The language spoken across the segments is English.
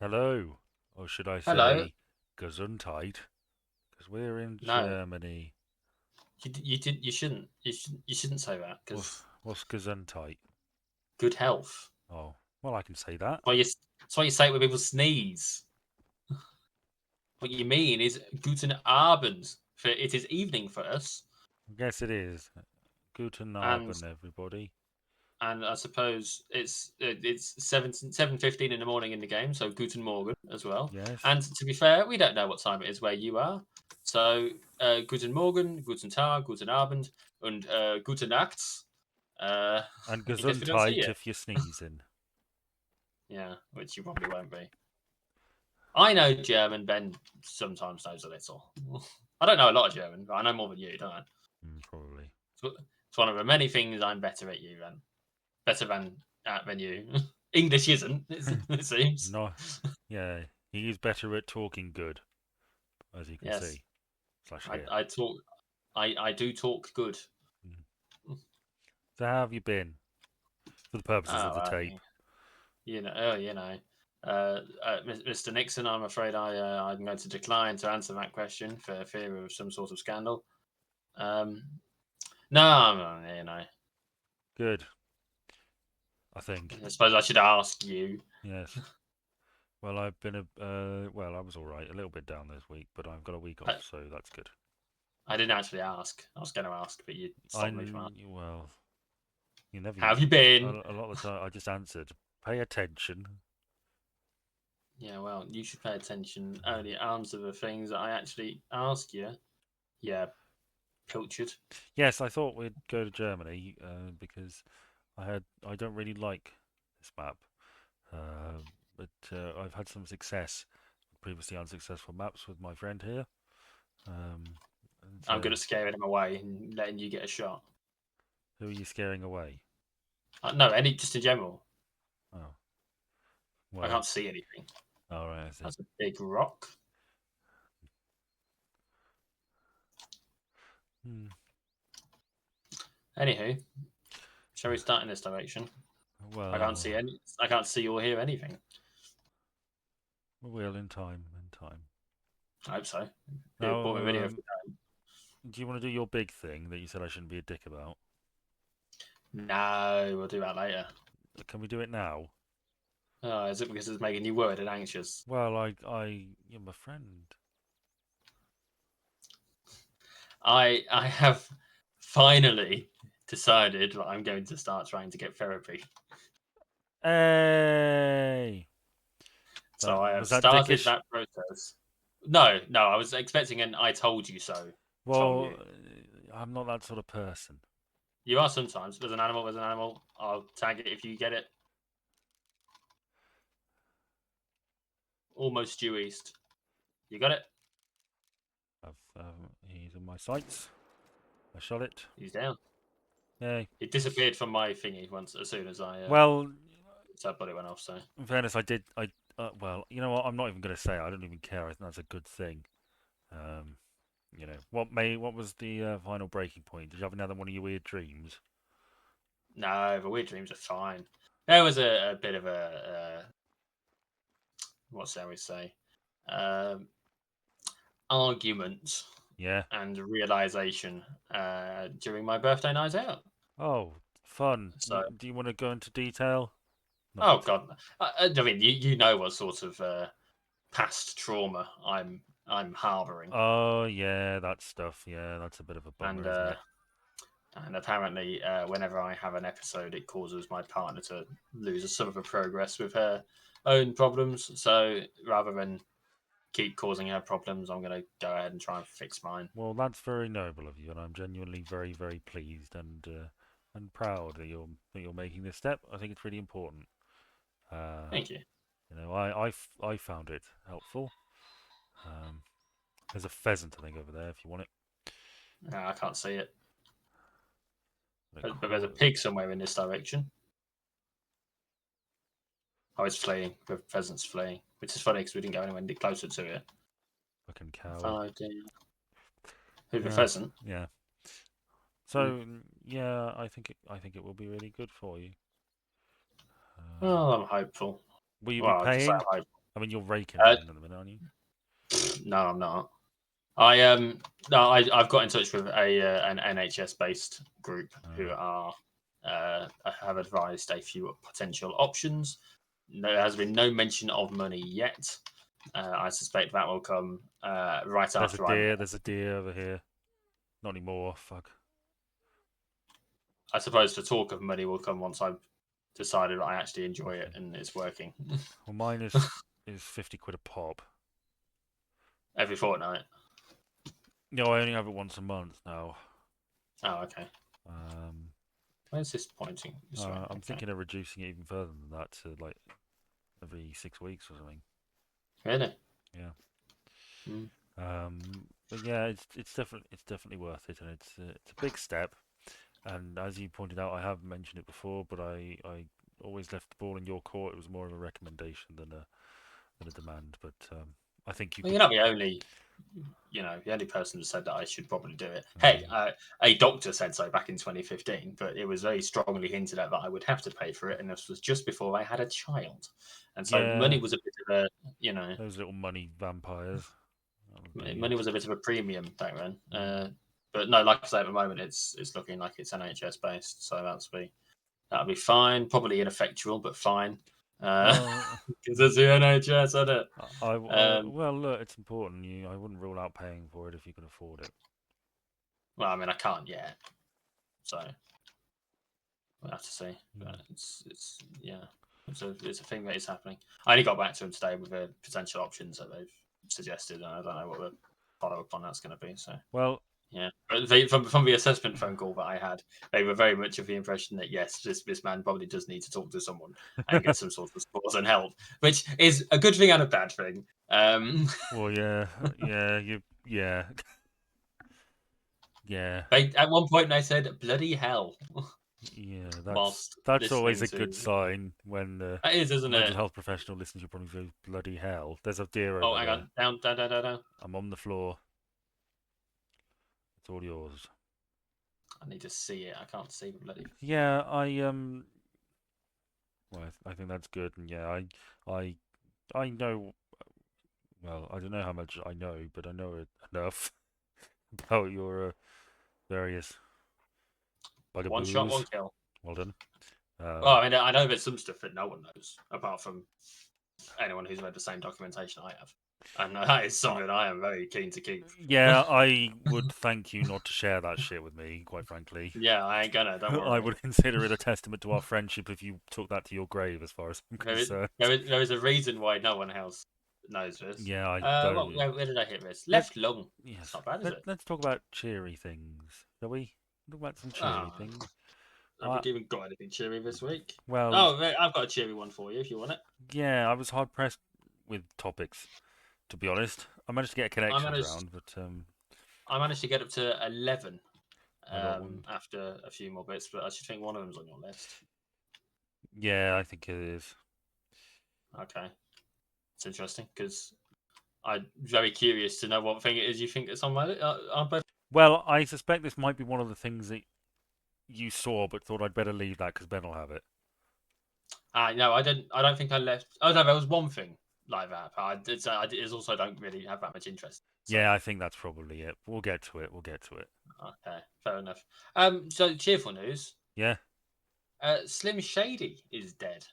Hello, or should I Hello. say Gesundheit? Because we're in No, Germany. you didn't. You shouldn't say that What's, because what's Gesundheit? good health. Oh, well, I can say that. That's why you say it when people sneeze. What you mean is guten Abend. For it is evening for us, I guess it is. Guten and Abend, everybody. I suppose it's 7:15 in the morning in the game, so guten Morgen as well. Yes. And to be fair, we don't know what time it is where you are, so guten Morgen, guten Tag, guten Abend, and gute Nacht. Uh, And in case we don't see Gesundheit you. if you're sneezing. Yeah, which you probably won't be. I know German. Ben sometimes knows a little. I don't know a lot of German, but I know more than you, don't I? Probably. It's one of the many things I'm better at you than better than you. English isn't. It seems. No, yeah, he's better at talking good, as you can Yes, see. Slash I, here. I talk. I do talk good. Mm. So how have you been? For the purposes of Oh, the tape. Mr. Nixon, I'm afraid I'm going to decline to answer that question for fear of some sort of scandal. Um, no, Good, I think. I suppose I should ask you. Yes. Well, well, I was all right. A little bit down this week, but I've got a week off, I, so that's good. I didn't actually ask. I was going to ask, but you stopped me from asking. Well, you never. How have you been? A lot of the time, I just answered. Pay attention. Yeah, well, you should pay attention. Only answer the things that I actually ask you. Yeah, pilchard. Yes, I thought we'd go to Germany because I don't really like this map, uh, but I've had some success with previously unsuccessful maps with my friend here. Um, and I'm good at scaring him away and letting you get a shot. who are you scaring away? No, any just in general. Oh, I well, can't see anything. all right, I see. That's a big rock. Hmm. Anywho, shall we start in this direction? I can't see Well, any. I can't see or hear anything. we will in time. In time. I hope so. Be a Now, boring video if we don't. do you want to do your big thing that you said I shouldn't be a dick about? No, we'll do that later. Can we do it now? Oh, is it because it's making you worried and anxious? Well, you're my friend. I have finally decided that I'm going to start trying to get therapy. Hey, So I have was that started dickish? that process. No, no, I was expecting an "I told you so" from Well, you. I'm not that sort of person. You are sometimes. There's an animal. There's an animal. I'll tag it if you get it. Almost due east. You got it. He's in my sights. I shot it. He's down. Yay. It disappeared from my thingy once as soon as Well, so I thought it went off. So in fairness, I did. Well, you know what? I'm not even going to say. I don't even care. I think that's a good thing. Um, what was the final breaking point? Did you have another one of your weird dreams? no, the weird dreams are fine. There was a bit of a what shall we say um, argument Yeah. and realization during my birthday night out. Oh, fun. So, Do you want to go into detail? Not oh particularly. god, I mean, you know what sort of past trauma I'm harboring, Oh, yeah, that stuff. Yeah, that's a bit of a and bummer, isn't it? apparently, whenever I have an episode, it causes my partner to lose some of her progress with her own problems. So, rather than keep causing her problems, I'm going to go ahead and try and fix mine. Well, that's very noble of you, and I'm genuinely very, very pleased and proud that you're making this step. I think it's really important. Uh, Thank you. I found it helpful. Um, there's a pheasant, I think, over there if you want it. No, I can't see it, But but there's a pig somewhere in this direction. Oh, it's fleeing. The pheasant's fleeing, which is funny because we didn't go anywhere closer to it. fucking coward. Oh dear. Who, the Yeah, pheasant? yeah. Hmm. So yeah, I think it will be really good for you. Um, Well, I'm hopeful. will you be Well, I just say paying? I'm hopeful. I mean, you're raking it Uh, in at the minute, aren't you? no, I'm not. I no, I've got in touch with a an NHS based group who Uh, are have advised a few potential options. There has been no mention of money yet. I suspect that will come right there's a after I've. deer. There's a deer over here. Not anymore. Fuck. I suppose the talk of money will come once I've decided that I actually enjoy it Okay. and it's working. Well, mine is 50 quid a pop. Every fortnight. No, I only have it once a month now. Oh, okay. Um, Where's this pointing? This way. I'm Okay. thinking of reducing it even further than that to like every 6 weeks or something. Really? Yeah. Mm. But yeah, it's definitely worth it, and it's a big step. And as you pointed out, I have mentioned it before, but I always left the ball in your court. It was more of a recommendation than a demand. But I think you Well, could. you're not the only, the only person who said that I should probably do it. Hey, Um, a doctor said so back in 2015, but it was very strongly hinted at that I would have to pay for it, and this was just before I had a child, and so money yeah, was a bit of a, you know, those little money vampires. That would be money it. was a bit of a premium back then. Mm. But no, like I say, at the moment it's looking like it's NHS based, so that'll be fine. Probably ineffectual, but fine. Because Well, it's the NHS, isn't it? Um, well, look, it's important. I wouldn't rule out paying for it if you can afford it. well, I mean, I can't yet, so we'll have to see. Mm. But it's yeah, it's a thing that is happening. I only got back to them today with the potential options that they've suggested, and I don't know what the follow up on that's going to be. So Well, yeah, but from the assessment phone call that I had, they were very much of the impression that yes, this man probably does need to talk to someone and get some sort of support and help, which is a good thing and a bad thing. well, yeah, yeah, yeah, yeah. They at one point they said bloody hell Yeah, that's whilst that's always listening a good to. sign when the That is, isn't mental it? health professional listens. You probably go, bloody hell. There's a deer Oh, over hang there. on, down, down, down, down, down. I'm on the floor. It's all yours. I need to see it. I can't see the bloody. Yeah, well, I think that's good, and yeah, I, I know. Well, I don't know how much I know, but I know enough about your various One shot, one bugaboos. kill. Well done. Well, Um, I mean, I know there's some stuff that no one knows apart from anyone who's read the same documentation I have, and that is uh, something I am very keen to keep. yeah, I would thank you not to share that shit with me, quite frankly. Yeah, I ain't gonna. Don't I worry. would consider it a testament to our friendship if you took that to your grave, as far as I'm There is, concerned. there is a reason why no one else knows this. Yeah, I Well, don't. where did I hit this? Let's Left lung. It's yes. not bad, is Let it? let's talk about cheery things, shall we? Talk about some cheery Ah, things. have we I even got anything cheery this week? well, Oh, I've got a cheery one for you if you want it. yeah, I was hard pressed with topics, to be honest. I managed to get I connections managed, round, but I managed to get up to 11 I got one. after a few more bits, but I should think one of them's on your list. Yeah, I think it is. Okay, it's interesting because I'm very curious to know what thing it is you think it's on my on both. Well, I suspect this might be one of the things that you saw, but thought I'd better leave that because Ben will have it. No, I didn't. I don't think I left. Oh no, there was one thing like that. But I also don't really have that much interest. So Yeah, I think that's probably it. We'll get to it. We'll get to it. okay, fair enough. So cheerful news. Yeah. Slim Shady is dead.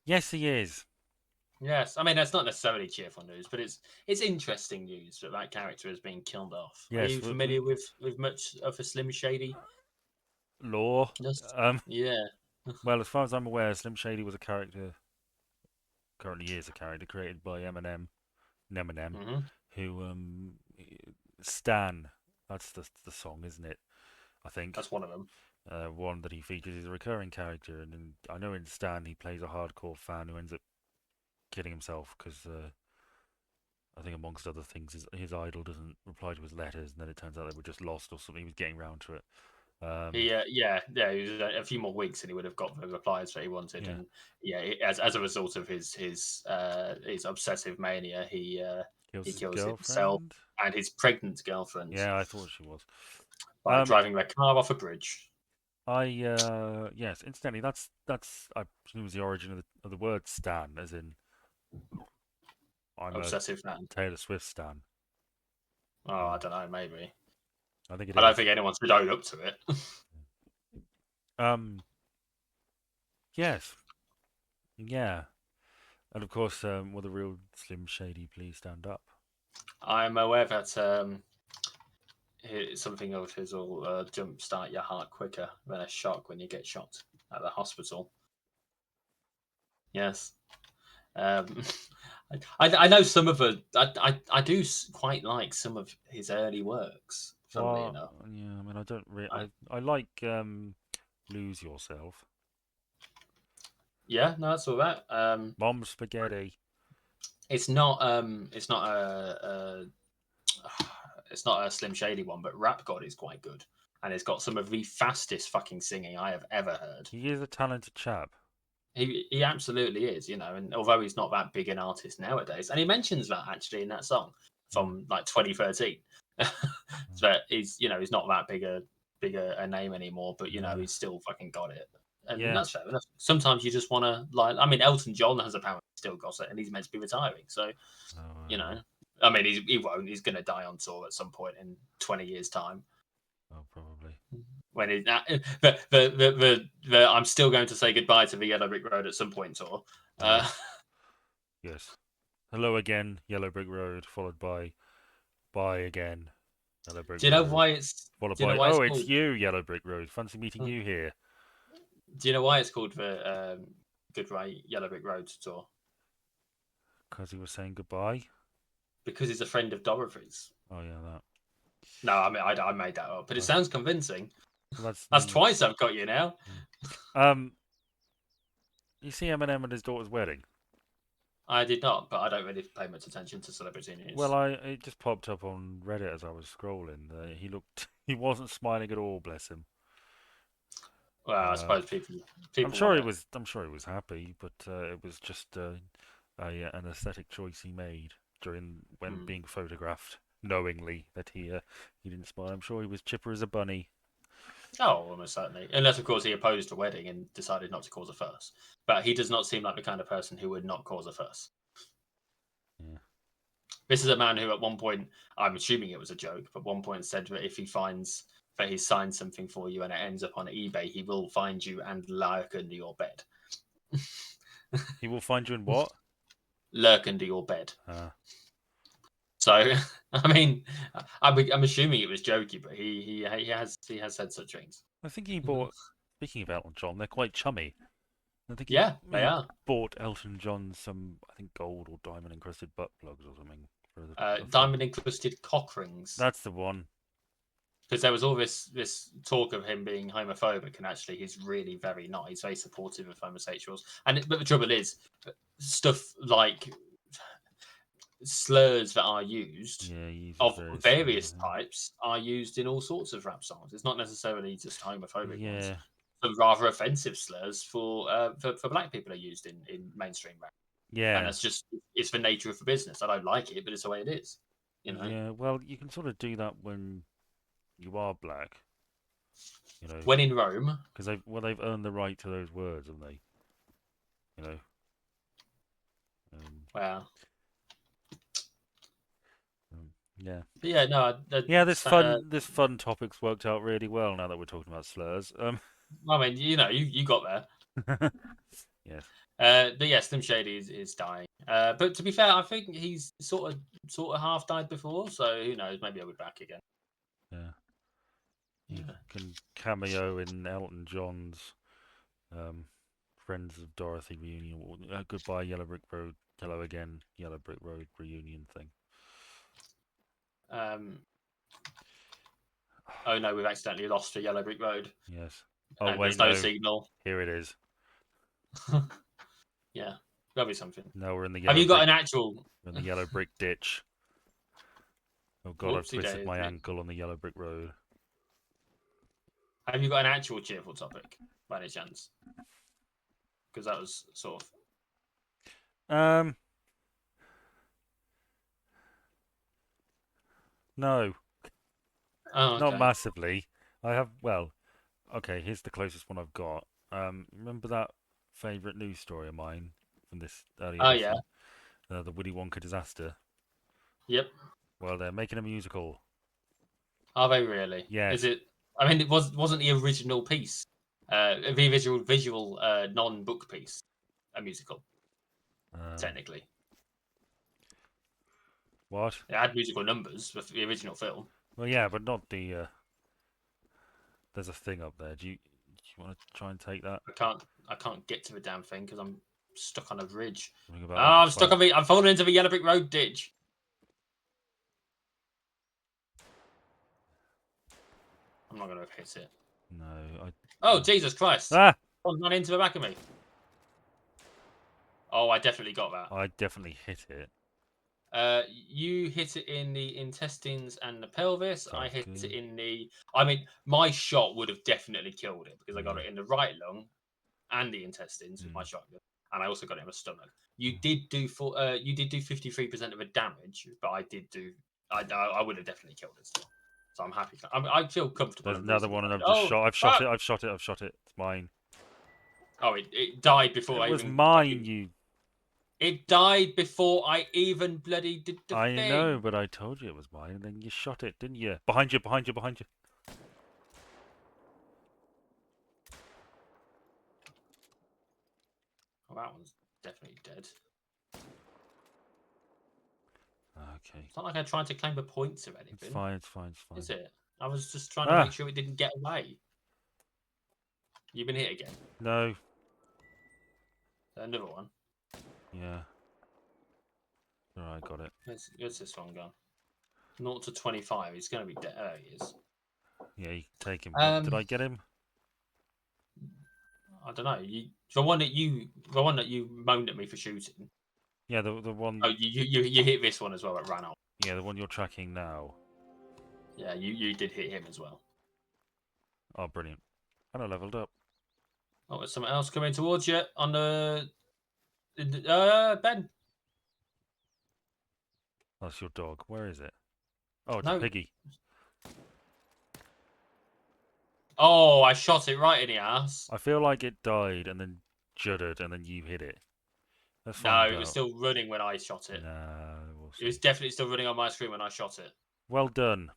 Yes, he is. Yes, I mean that's not necessarily cheerful news, but it's interesting news that that character has been killed off. Are Yes, you familiar with much of a Slim Shady? Law. Yes. Um. Yeah. Well, as far as I'm aware, Slim Shady was a character. Currently is a character created by Eminem, Hmm. who Stan. That's the song, isn't it? I think. That's one of them. One that he features is a recurring character, and I know in Stan he plays a hardcore fan who ends up killing himself because I think amongst other things his idol doesn't reply to his letters, and then it turns out they were just lost or something. He was getting round to it. Um, Yeah. He was a few more weeks, and he would have got the replies that he wanted. yeah, And yeah, as a result of his obsessive mania, kills he his kills himself girlfriend. and his pregnant girlfriend Yeah, I thought she was. by Um, driving their car off a bridge. yes. Incidentally, that's I presume was the origin of the word Stan, as in I'm a Obsessive fan. Taylor Swift stan. Oh, I Mm, don't know. Maybe. I think it I don't is. think anyone should own up to it. Um, yes, yeah, and of course, will the real Slim Shady please stand up? I'm aware that something of his will jumpstart your heart quicker than a shock when you get shot at the hospital. Yes. Um, I know some of the I do quite like some of his early works. Funnily Well, enough, yeah, I mean, I don't really. I, I like Lose Yourself, yeah, no, that's all right. Mom Spaghetti. It's not it's not a Slim Shady one, but Rap God is quite good, and it's got some of the fastest fucking singing I have ever heard. He is a talented chap. He absolutely is, you know. And although he's not that big an artist nowadays, and he mentions that actually in that song Mm, from like 2013, mm. that he's not that bigger a name anymore, but you know Yeah, he's still fucking got it, and yeah. that's fair enough. Sometimes you just want to like, I mean, Elton John has apparently still got it, and he's meant to be retiring, so Oh, you know, well, I mean, he won't. He's going to die on tour at some point in 20 years' time. oh, probably. When it, I'm still going to say goodbye to the Yellow Brick Road at some point tour. Uh, Yes, yes. Hello again, Yellow Brick Road, followed by Bye again, Yellow Brick do you know Road, why it's followed Do you know by why it's Oh, it's called? you, Yellow Brick Road. Fancy meeting Do you here. you know why it's called the Goodbye Yellow Brick Road tour? Because he was saying goodbye. Because he's a friend of Dorothy's. Oh yeah, that. No, I mean I made that up, but it Uh, sounds convincing. well, that's That's the. twice I've got you now. Um, you see Eminem and his daughter's wedding. I did not, but I don't really pay much attention to celebrity Well, news. I it just popped up on Reddit as I was scrolling. He looked, he wasn't smiling at all. Bless him. Well, I Uh, suppose people want to. I'm sure he was happy, but it was just an aesthetic choice he made during when Hmm. being photographed, knowingly that he didn't smile. I'm sure he was chipper as a bunny. Oh, almost certainly. Unless, of course, he opposed a wedding and decided not to cause a fuss. But he does not seem like the kind of person who would not cause a fuss. Yeah. This is a man who, at one point, I'm assuming it was a joke, but one point said that if he finds that he's signed something for you and it ends up on eBay, he will find you and lurk under your bed. He will find you in what? Lurk under your bed. Uh, So, I mean, I'm assuming it was jokey, but he has said such things. I think he bought. Speaking of Elton John, they're quite chummy. I think Yeah, they he are. bought Elton John some, I think, gold or diamond encrusted butt plugs or something for a friend. Diamond encrusted cock rings. That's the one. Because there was all this talk of him being homophobic, and actually he's really very not. He's very supportive of homosexuals, but the trouble is, stuff like slurs that are used Yeah, he uses of various slurs. various types are used in all sorts of rap songs. It's not necessarily just homophobic ones. Yeah, Some rather offensive slurs for black people are used in mainstream rap, and yeah, that's just it's the nature of the business. I don't like it, but it's the way it is. You know, yeah. Well, you can sort of do that when you are black, you know, when in Rome, because they've earned the right to those words, haven't they? You know. Um, well, yeah. but yeah, no, Yeah, uh, this fun topic's worked out really well now that we're talking about slurs. I mean, you know, you got there. Yes. But yeah, Slim Shady is dying. But to be fair, I think he's sort of half died before, so who knows? Maybe I'll be back again. Yeah. He Yeah. can cameo in Elton John's um, Friends of Dorothy reunion. Goodbye, Yellow Brick Road. Hello again, Yellow Brick Road reunion thing. Um, oh no, we've accidentally lost the Yellow Brick Road, Yes. Oh and wait, there's no no. signal. Here it is. Yeah, that'll be something. No, we're in the Have yellow you got brick. an actual? We're in the yellow brick ditch. Oh God, I've Whoopsie twisted my daisy. ankle on the yellow brick road. Have you got an actual cheerful topic by any chance? Because that was sort of. Um, no, Oh, not okay. massively. I have. Well, okay. Here's the closest one I've got. Remember that favorite news story of mine from this earlier Oh this yeah. year? The Willy Wonka disaster. Yep. Well, they're making a musical. Are they really? Is Yes. it? I mean, wasn't the original piece, the original visual non-book piece, a musical Um, technically? what? It had musical numbers with the original film. Well, yeah, but not the. There's a thing up there. Do you want to try and take that? I can't get to the damn thing because I'm stuck on a ridge. Think about Oh, like a I'm stuck 20. on the. I'm falling into the yellow brick road ditch. I'm not going to hit it. No, Oh, Jesus Christ! Ah! One ran into the back of me. Oh, I definitely got that. I definitely hit it. You hit it in the intestines and the pelvis. I Sounds hit it good. in the. I mean, my shot would have definitely killed it because I got Yeah. it in the right lung and the intestines with my Mm. shotgun, and I also got it in my stomach. Mm. You did do 53% of the damage, but I did do. I would have definitely killed it still. So I'm happy. I feel comfortable There's and another reasonably one, and I've confident. just Oh shot. I've shot fuck! it. I've shot it. I've shot it. It's mine. Oh, it died before It I was even mine. fucking. You. It died before I even bloody did the I know, thing. but I told you it was mine, and then you shot it, didn't you? Behind you. Behind you. Behind you. Oh, that one's definitely dead. Okay. It's not like I tried to claim the points or It's anything, fine. It's fine. It's fine. is it? I was just trying to make Ah. sure it didn't get away. You've been hit again. No. Another one. Yeah. Alright, got it. Where's this one gone? 0 to 25. He's going to be dead. There he is. Yeah, you take him. What, did Um, I get him? I don't know. The one that you moaned at me for shooting. Yeah, the Oh, one. you hit this one as well. That ran off. Yeah, the one you're tracking now. Yeah, you did hit him as well. Oh, brilliant. And I leveled up. Oh, there's someone else coming towards you on the. Ben. That's your dog. Where is it? Oh, it's a No. piggy. Oh, I shot it right in the ass. I feel like it died and then juddered and then you hit it. Let's No, find it was out. still running when I shot it. Nah, we'll It was see. definitely still running on my screen when I shot it. Well done.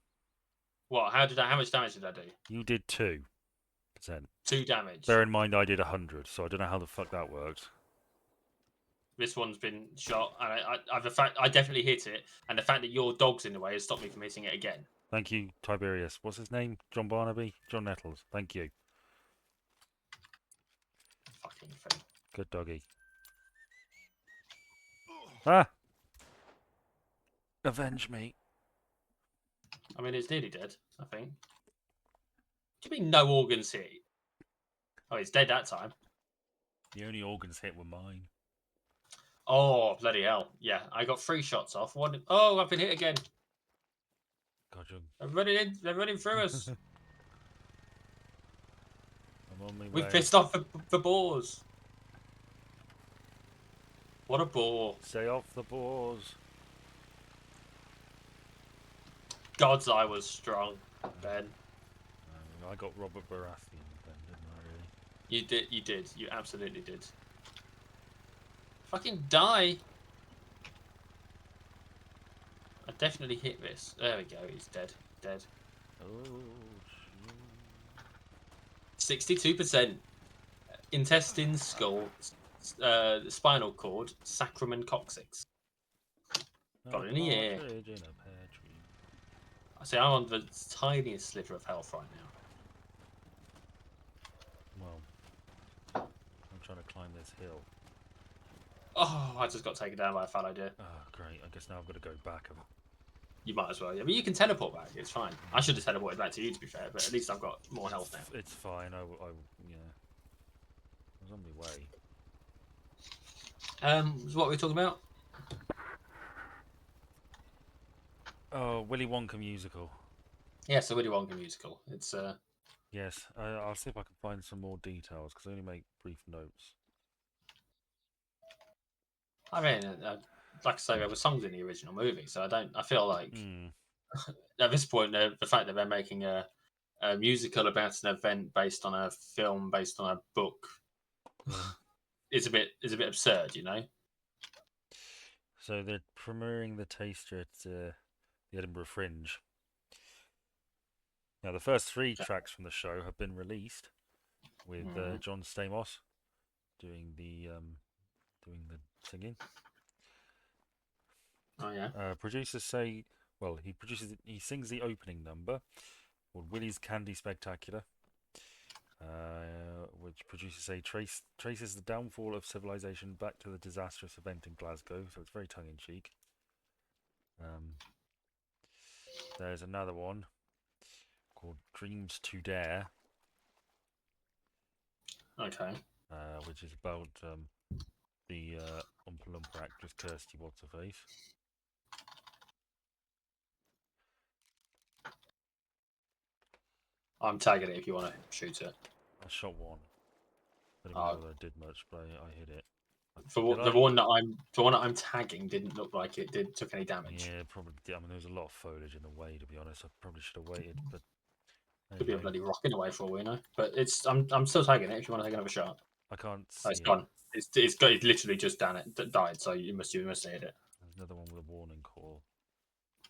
What? How much damage did I do? You did 2%. 2 damage. Bear in mind I did 100, so I don't know how the fuck that worked. This one's been shot, and I definitely hit it, and the fact that your dog's in the way has stopped me from hitting it again. Thank you, Tiberius. What's his name? John Barnaby? John Nettles. Thank you. Fucking thing. Good doggy. Ah! Avenge me. I mean, it's nearly dead. I think. Do you mean no organs hit? Oh, it's dead that time. The only organs hit were mine. Oh, bloody hell! Yeah, I got 3 shots off. One. Oh, I've been hit again. God, They're running in. They're running through us. I'm on my We've way. pissed off the boars. What a bore! Stay off the boars. God's I was strong, Ben. I got Robert Baratheon then, didn't I, really? You did. You did. You absolutely did. Fucking die. I definitely hit this. There we go. He's dead. Dead. Oh, 62%. Intestine, skull, spinal cord, sacrum, and coccyx. a Got it in the ear. partridge in a pear tree. I say I'm on the tiniest sliver of health right now. Well, I'm trying to climb this hill. Oh, I just got taken down by a fallow deer. Oh, great. I guess now I've got to go back. You might as well. I mean, you can teleport back. It's fine. I should have teleported back to you, to be fair, but at least I've got more health now. It's fine. Yeah. I was on my way. So what were we talking about? Oh, Willy Wonka musical. Yes, the Willy Wonka musical. It's Yes, I'll see if I can find some more details because I only make brief notes. I mean, like I say, there were songs in the original movie, so I feel like at this point, the fact that they're making a musical about an event based on a film based on a book Yeah. is a bit absurd, you know. So they're premiering the taster at the Edinburgh Fringe. Now, the first three Okay. tracks from the show have been released, with Mhm. John Stamos doing the singing. Oh yeah. Producers say, well, he sings the opening number called Willy's Candy Spectacular, which producers say traces the downfall of civilization back to the disastrous event in Glasgow. So it's very tongue in cheek. Um, there's another one called Dreams to Dare, Okay. which is about the Oompa Loompa actress Kirsty What's Her Face. I'm tagging it if you want to shoot it. I shot one. I don't even Uh, know whether I did much, but I hit it. for Did the I? one that I'm tagging didn't look like it did took any damage. Yeah, probably did. I mean, there was a lot of foliage in the way, to be honest. I probably should have waited, but hey Could be a ho. bloody rocket away for all we know. But I'm still tagging it if you want to take another shot. I can't Oh, see it's it. gone. It's literally just done it died. So you must have hit it. There's another one with a warning call.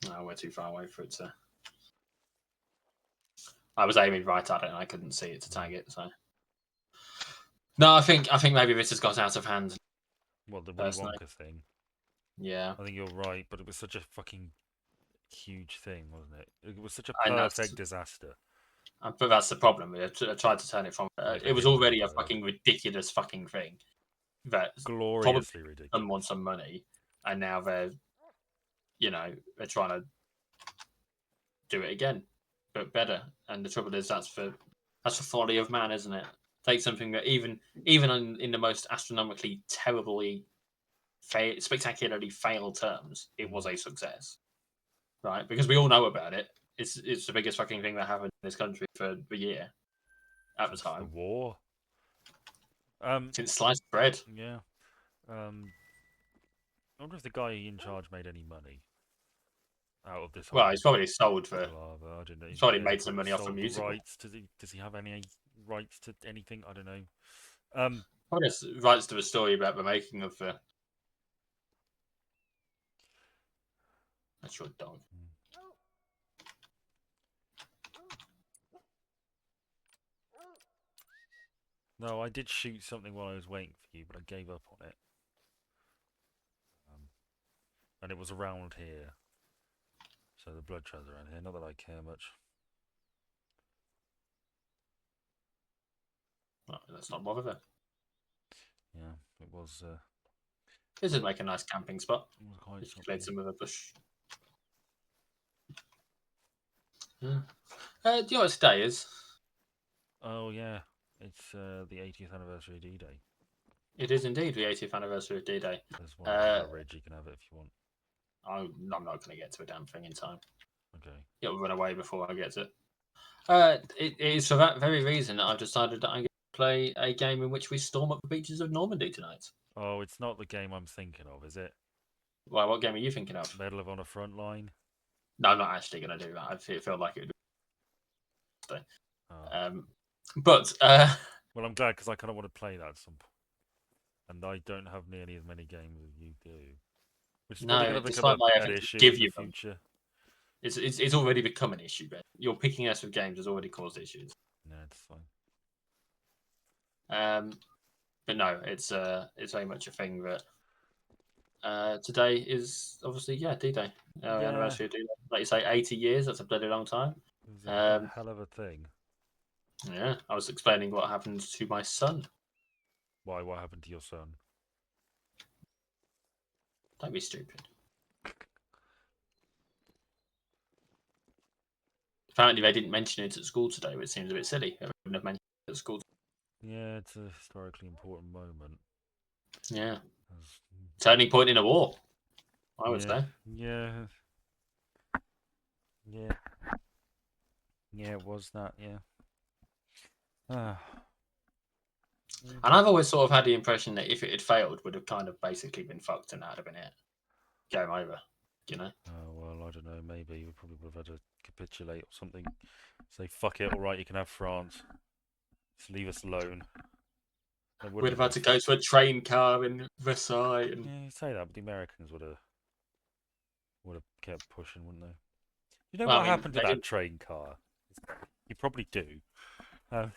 No, we're too far away for it to. I was aiming right at it and I couldn't see it to Mm. tag it. So no, I think maybe this has got out of hand. What, the Willy Personally, Wonka thing? yeah, I think you're right, but it was such a fucking huge thing, wasn't it? It was such a and that's perfect disaster. but that's the problem. I tried to turn it from. Like a It was Hindenburg. already a fucking ridiculous fucking thing that probably Gloriously someone wants ridiculous. some money, and now they're trying to do it again, but better. And the trouble is that's for folly of man, isn't it? Take something that even in the most astronomically terribly spectacularly failed terms, it Mm. was a success, right? Because we all know about it. It's the biggest fucking thing that happened in this country for the year at the Since the time war. Um, since sliced bread. yeah. I wonder if the guy in charge made any money out of this Well, whole he's probably sold for. palaver. I don't know. He's probably Yeah, he made some probably money off the sold the musical. rights. Does he have any rights to anything? I don't know. Um, Probably has rights to a story about the making of the. That's your dog. no, I did shoot something while I was waiting for you, but I gave up on it. Um, and it was around here, so the blood trail's around here. Not that I care much. Well, let's not bother then. Yeah, it was. This would Quite, make a nice camping spot. it was quite Just something. cleared some of the bush. Yeah. Do you know what today is? Oh yeah, it's the 80th anniversary of D-Day. It is indeed the 80th anniversary of D-Day. There's one over Uh, that ridge. You can have it if you want. I'm not going to get to a damn thing in time. Okay. It'll run away before I get to it. It is for that very reason that I've decided that I'm going to play a game in which we storm up the beaches of Normandy tonight. Oh, it's not the game I'm thinking of, is it? Well, what game are you thinking of? Medal of Honor Frontline. No, I'm not actually going to do that. I feel like it would be. Oh. But Well, I'm glad because I kind of want to play that at some point, and I don't have nearly as many games as you do, which is probably no, going to become despite my an efforts to issue give in the you them, future. it's already become an issue. Ben, your picking us with games has already caused issues. No, it's fine. Um, but no, it's very much a thing that today is obviously D-Day, the Yeah, anniversary of D-Day. Like you say, 80 years. That's a bloody long time. it was a Um, hell of a thing. yeah, I was explaining what happened to my son. Why? What happened to your son? Don't be stupid. Apparently, they didn't mention it at school today, which seems a bit silly. They wouldn't have mentioned it at school. Yeah, it's a historically important moment. Yeah, 'Cause- turning point in a war, I would Yeah, say. yeah, yeah, yeah. It was that. Yeah. Ah. And I've always sort of had the impression that if it had failed, would have kind of basically been fucked and that'd have been it. Game over, you know? Oh well, I don't know. Maybe we probably would have had to capitulate or something. Say fuck it. All right, you can have France. Just leave us alone. It We'd wouldn't have have been. had to go to a train car in Versailles and Yeah, you say that, but the Americans would have would have kept pushing, wouldn't they? You know Well, I what mean, happened to they that didn't. train car? You probably do. Um,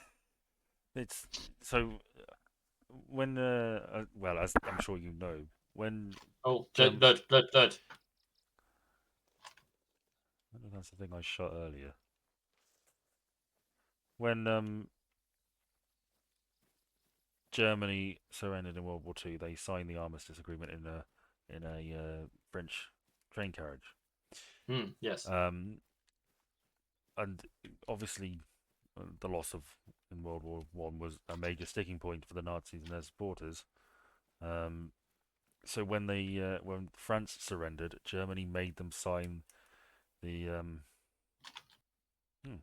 it's so when well, as I'm sure you know, when Oh, Germ Dud. I don't know, that's the thing I shot earlier. When Germany surrendered in World War II, they signed the armistice agreement in a French train carriage. Yes. Um, and obviously, the loss of in World War One was a major sticking point for the Nazis and their supporters. Um, so when France surrendered, Germany made them sign the hmm,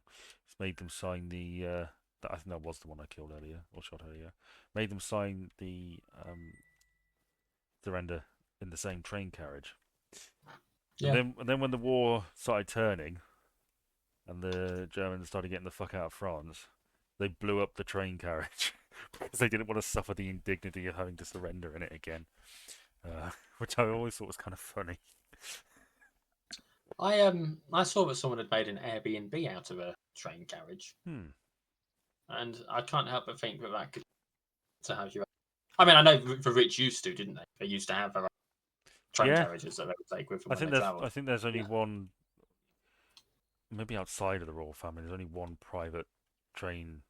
made them sign I think that was the one I killed earlier or shot earlier. Made them sign the surrender in the same train carriage. Yeah. And then when the war started turning and the Germans started getting the fuck out of France, they blew up the train carriage because they didn't want to suffer the indignity of having to surrender in it again. Which I always thought was kind of funny. I saw that someone had made an Airbnb out of a train carriage, Hmm. and I can't help but think that that could to have you. I mean, I know the rich used to, didn't they? They used to have their own train Yeah, carriages that they would take with them when they I travelled. think there's only Yeah. one, maybe outside of the royal family. There's only one private train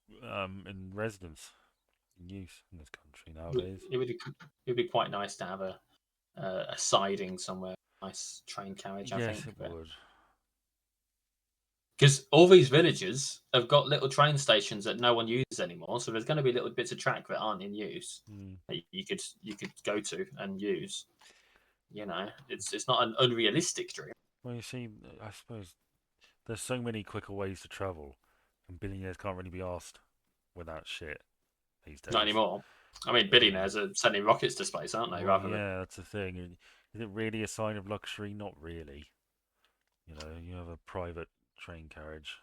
in residence in use in this country nowadays. It would be quite nice to have a siding somewhere, nice train carriage. I Yes, think, it would. because all these villages have got little train stations that no one uses anymore, so there's going to be little bits of track that aren't in use Hmm. that you could go to and use. It's not an unrealistic dream. Well, you see, I suppose there's so many quicker ways to travel, and billionaires can't really be asked without shit these Not days. anymore. I mean, Uh, billionaires are sending rockets to space, aren't they? well, Rather than yeah, that's the thing. Is it really a sign of luxury? Not really. You know, you have a private train carriage.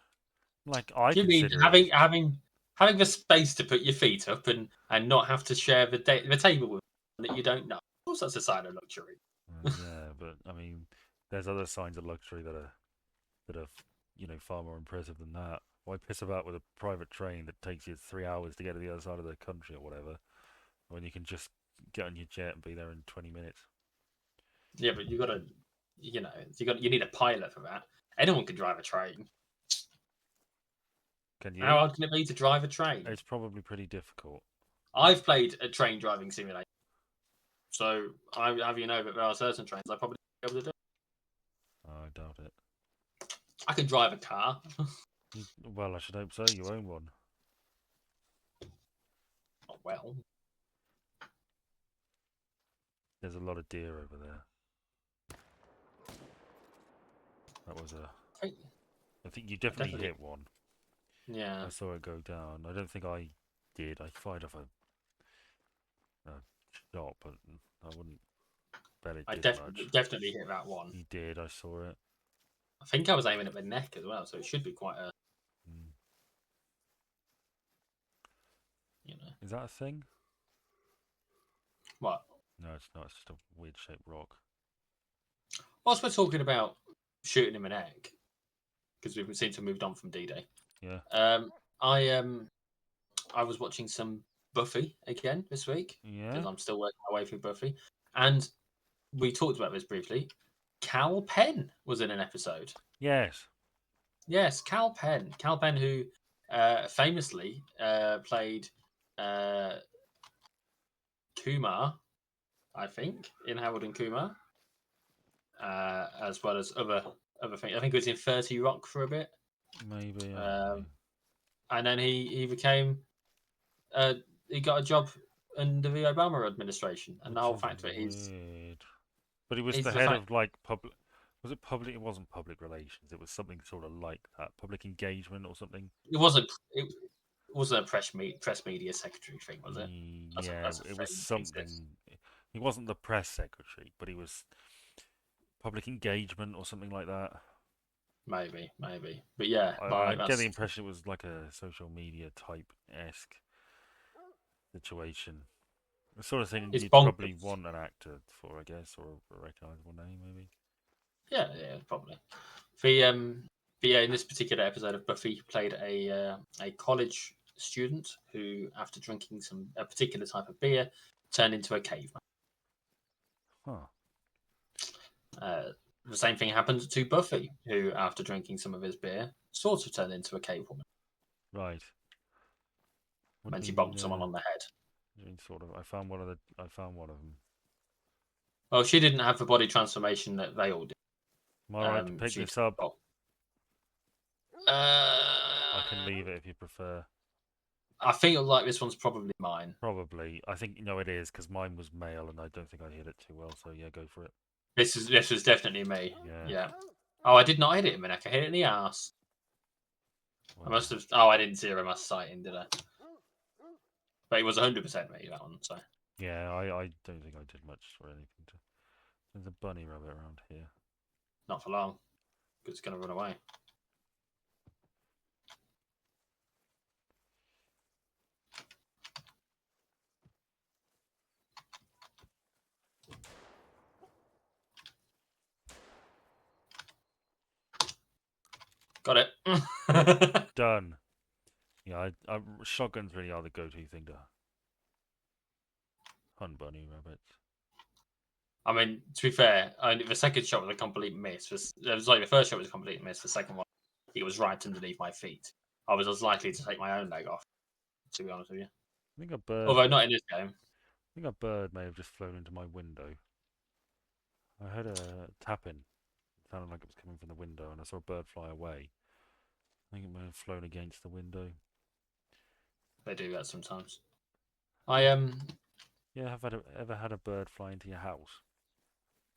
Like I do you mean consider it as having the space to put your feet up and not have to share the table with someone that you don't know? Of course, that's a sign of luxury. yeah, but I mean, there's other signs of luxury that are far more impressive than that. Why piss about with a private train that takes you 3 hours to get to the other side of the country or whatever, when you can just get on your jet and be there in 20 minutes? Yeah, but you need a pilot for that. Anyone can drive a train. Can How you? hard can it be to drive a train? It's probably pretty difficult. I've played a train driving simulator, so I have that there are certain trains I probably be able to do. I doubt it. I can drive a car. Well, I should hope so. You own one. Oh, well, There's a lot of deer over there. That was a. I think I think you I definitely definitely, hit one. yeah, I saw it go down. I don't think I did. I fired off a shot, but I wouldn't bet it I did much. definitely hit that one. You did. I saw it. I think I was aiming at the neck as well, so it should be quite a Mm. you know Is that a thing? what. No, it's not. It's just a weird shaped rock. Whilst we're talking about shooting him an egg, because we seem to have moved on from D-Day. Yeah. Um, I was watching some Buffy again this week Yeah. because I'm still working my way through Buffy, and we talked about this briefly. Cal Penn was in an episode. Yes. Yes, Cal Penn. Cal Penn, who famously played uh, Kumar, I think, in Harold and Kumar, as well as other things. I think it was in 30 Rock for a bit, Maybe. I don't know. um, and then he became uh, he got a job under the Obama administration, and the Which whole is fact that weird. But he was he's the the head fact of like public. Was it public? It wasn't public relations. It was something sort of like that. Public engagement or something. it wasn't a press media secretary thing, was it? Yeah, That's a it was thing that exists. something. He wasn't the press secretary, but he was public engagement or something like that. Maybe, but yeah, I like get the that's impression it was like a social media type esque situation. The sort of thing It's you'd probably bonkers. want an actor for, I guess, or a recognisable name, maybe. Yeah, yeah, probably. The but yeah, in this particular episode of Buffy, he played a college student who, after drinking a particular type of beer, turned into a caveman. Huh. The same thing happened to Buffy, who, after drinking some of his beer, sort of turned into a cave woman Right. What when do she you mean? bonked someone on the head. You mean sort of? I found one of the. I found one of them. Well, she didn't have the body transformation that they all did. Am I right to pick She, this up? well, I can leave it if you prefer. I feel like this one's probably mine. Probably. I think it is because mine was male, and I don't think I hit it too well. So yeah, go for it. This was definitely me. Yeah. Yeah. Oh, I did not hit it in the neck. I hit it in the ass. I Well, must have. Oh, I didn't zero my sighting, did I? But it was 100% me that one. So yeah. I don't think I did much or anything. There's a bunny rabbit around here. not for long, because it's gonna run away. Got it. Done. Yeah. Shotguns really are the go-to thing to hunt bunny rabbits. I mean, to be fair, the second shot was a complete miss. It was like the first shot was a complete miss. The second one, it was right underneath my feet. I was as likely to take my own leg off, to be honest with you. I think a bird. Although not in this game. I think a bird may have just flown into my window. I heard a tapping. It sounded like it was coming from the window, and I saw a bird fly away. I think it may have flown against the window. They do that sometimes. I Yeah. Yeah, have ever had a bird fly into your house?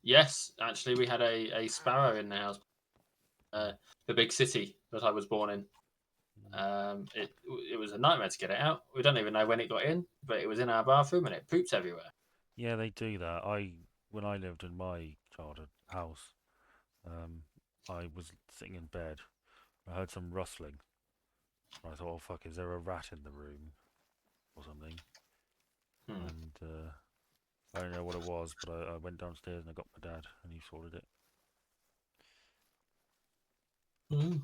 Yes, actually, we had a sparrow in the house. Mm, The big city that I was born in. mm. It was a nightmare to get it out. We don't even know when it got in, but it was in our bathroom and it poops everywhere. Yeah, they do that. When I lived in my childhood house, um, I was sitting in bed. I heard some rustling. I thought, oh fuck, is there a rat in the room or something? Hmm. And I don't know what it was, but I went downstairs and I got my dad, and he sorted it. Mm.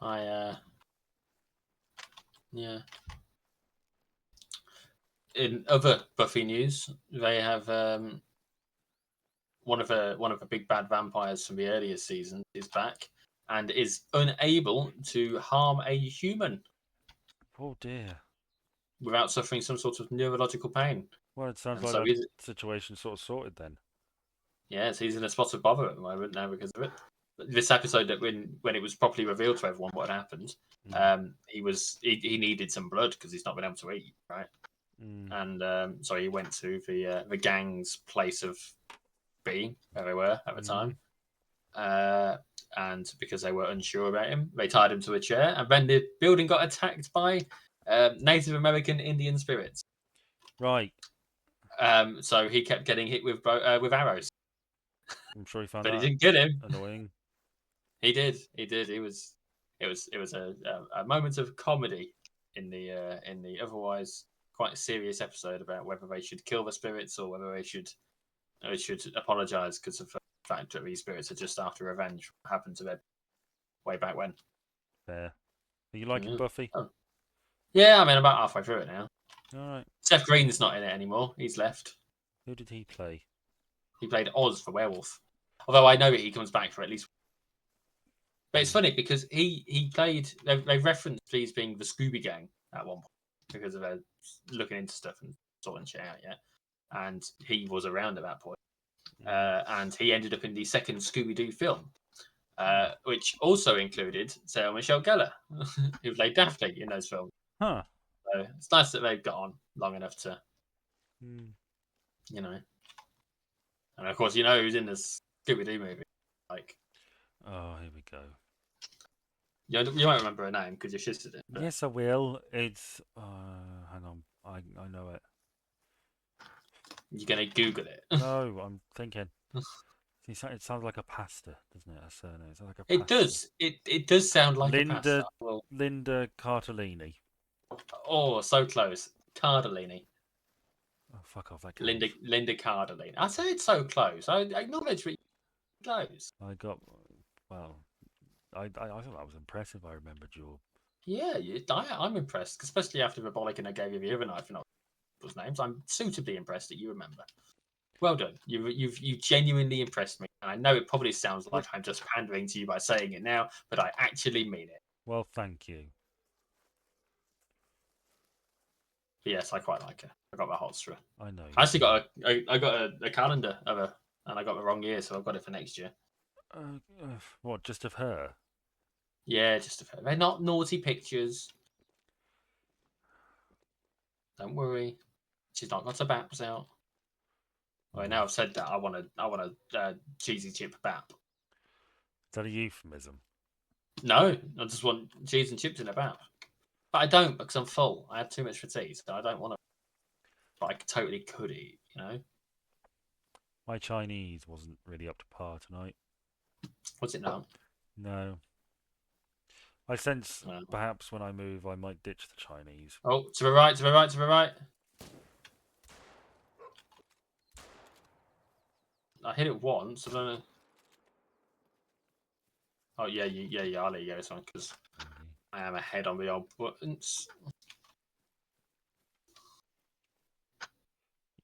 I Yeah. In other Buffy news, they have one of the big bad vampires from the earlier season is back and is unable to harm a human Oh dear. without suffering some sort of neurological pain. Well, it sounds And like so that he's situation sort of sorted then. yes, he's in a spot of bother at the moment now because of it. This episode that when it was properly revealed to everyone what had happened, Mm. he needed some blood because he's not been able to eat, right? Mm. And so he went to the gang's place of being where they were at the Mm-hmm. time, uh, and because they were unsure about him, they tied him to a chair, and then the building got attacked by Native American Indian spirits. Right. So he kept getting hit with arrows, I'm sure he found but he that didn't get him. annoying. He did. He did. It was a moment of comedy in the otherwise quite serious episode about whether they should kill the spirits or whether they should apologize because of the fact that these spirits are just after revenge what happened to them way back when. There. Are you liking Mhm. Buffy? Oh. Yeah, I mean, about halfway through it now. All right. Seth Green's not in it anymore. He's left. Who did he play? He played Oz for Werewolf. Although I know that he comes back for at least. But it's Hmm. funny because he played. They referenced these being the Scooby Gang at one point because of their looking into stuff and sorting shit out. Yeah, and he was around at that point. Mm. And he ended up in the second Scooby Doo film, Hmm. which also included Sarah Michelle Gellar, who played Daphne in those films. Huh. So it's nice that they've got on long enough to, Mm. you know. And of course, who's in this Scooby Doo movie. Like, Oh, here we go. you won't remember her name because your sister did, but Yes, I will. It's. Hang on. I know it. you're gonna Google it. No, I'm thinking. See, it sounds like a pasta, doesn't it? A surname. It sounds like a It pasta. does. It does sound like a pasta. Linda Well, Linda Cartellini. Oh, so close. Cardellini. Oh, fuck off, that Linda counts. Linda Cardellini. I said it's so close. I acknowledge it. Close. I got, well, I thought that was impressive. I remembered your. Yeah, I'm impressed, especially after the bollock and I gave you the other night for not people's names. I'm suitably impressed that you remember. Well done. You genuinely impressed me, and I know it probably sounds Well, like I'm just pandering to you by saying it now, but I actually mean it. well, thank you. But yes, I quite like her. I got my Hotster. I know I you actually do. got a calendar of her, and I got the wrong year, so I've got it for next year. What, just of her? Yeah, just of her. They're not naughty pictures. Don't worry. She's not got her baps out. Well, now Mm. I've said that, I want a cheesy chip bap. Is that a euphemism? No, I just want cheese and chips in a bap. But I don't because I'm full. I had too much for tea, so I don't want to. But I totally could eat, you know? My Chinese wasn't really up to par tonight. What's it now? No. I sense Uh, perhaps when I move I might ditch the Chinese. oh, to the right, to the right, to the right. I hit it once. I don't know. Oh yeah, yeah. I'll let you go this one because Thank you. I am ahead on the old buttons.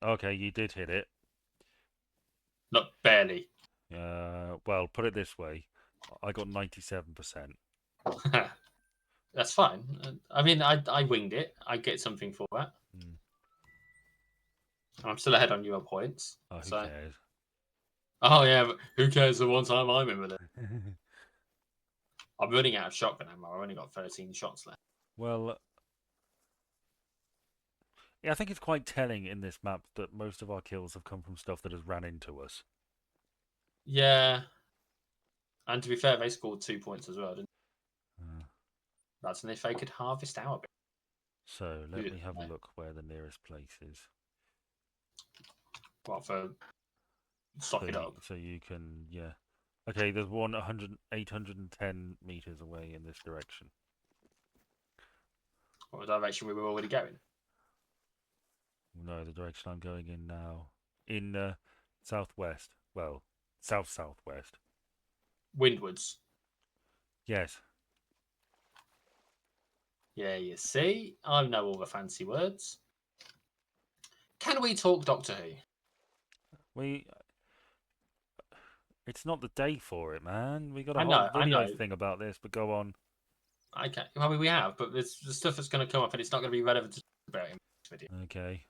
Okay, you did hit it. Not barely. Well, put it this way. I got 97%. That's fine. I mean, I winged it. I get something for that. Mm. I'm still ahead on your points. Oh, who So, cares? oh yeah, but who cares? The one time I remember it. I'm running out of shotgun ammo. I've only got 13 shots left. Well, yeah, I think it's quite telling in this map that most of our kills have come from stuff that has ran into us. Yeah, and to be fair, they scored 2 points as well. Didn't Uh, they? That's and if they could harvest our bit. so let me have a look where the nearest place is. What for? Stock it up. So you can, yeah. Okay, there's one 810 meters away in this direction. What direction we were already going? No, the direction I'm going in now. In southwest. Well, southwest. Windwards. Yes. Yeah, you see, I know all the fancy words. Can we talk Doctor Who? We. It's not the day for it, man. We got a I whole know, I video know. thing about this, but go on. Okay, well, I mean, we have, but there's the stuff that's going to come up, and it's not going to be relevant to talk about in this video. Okay.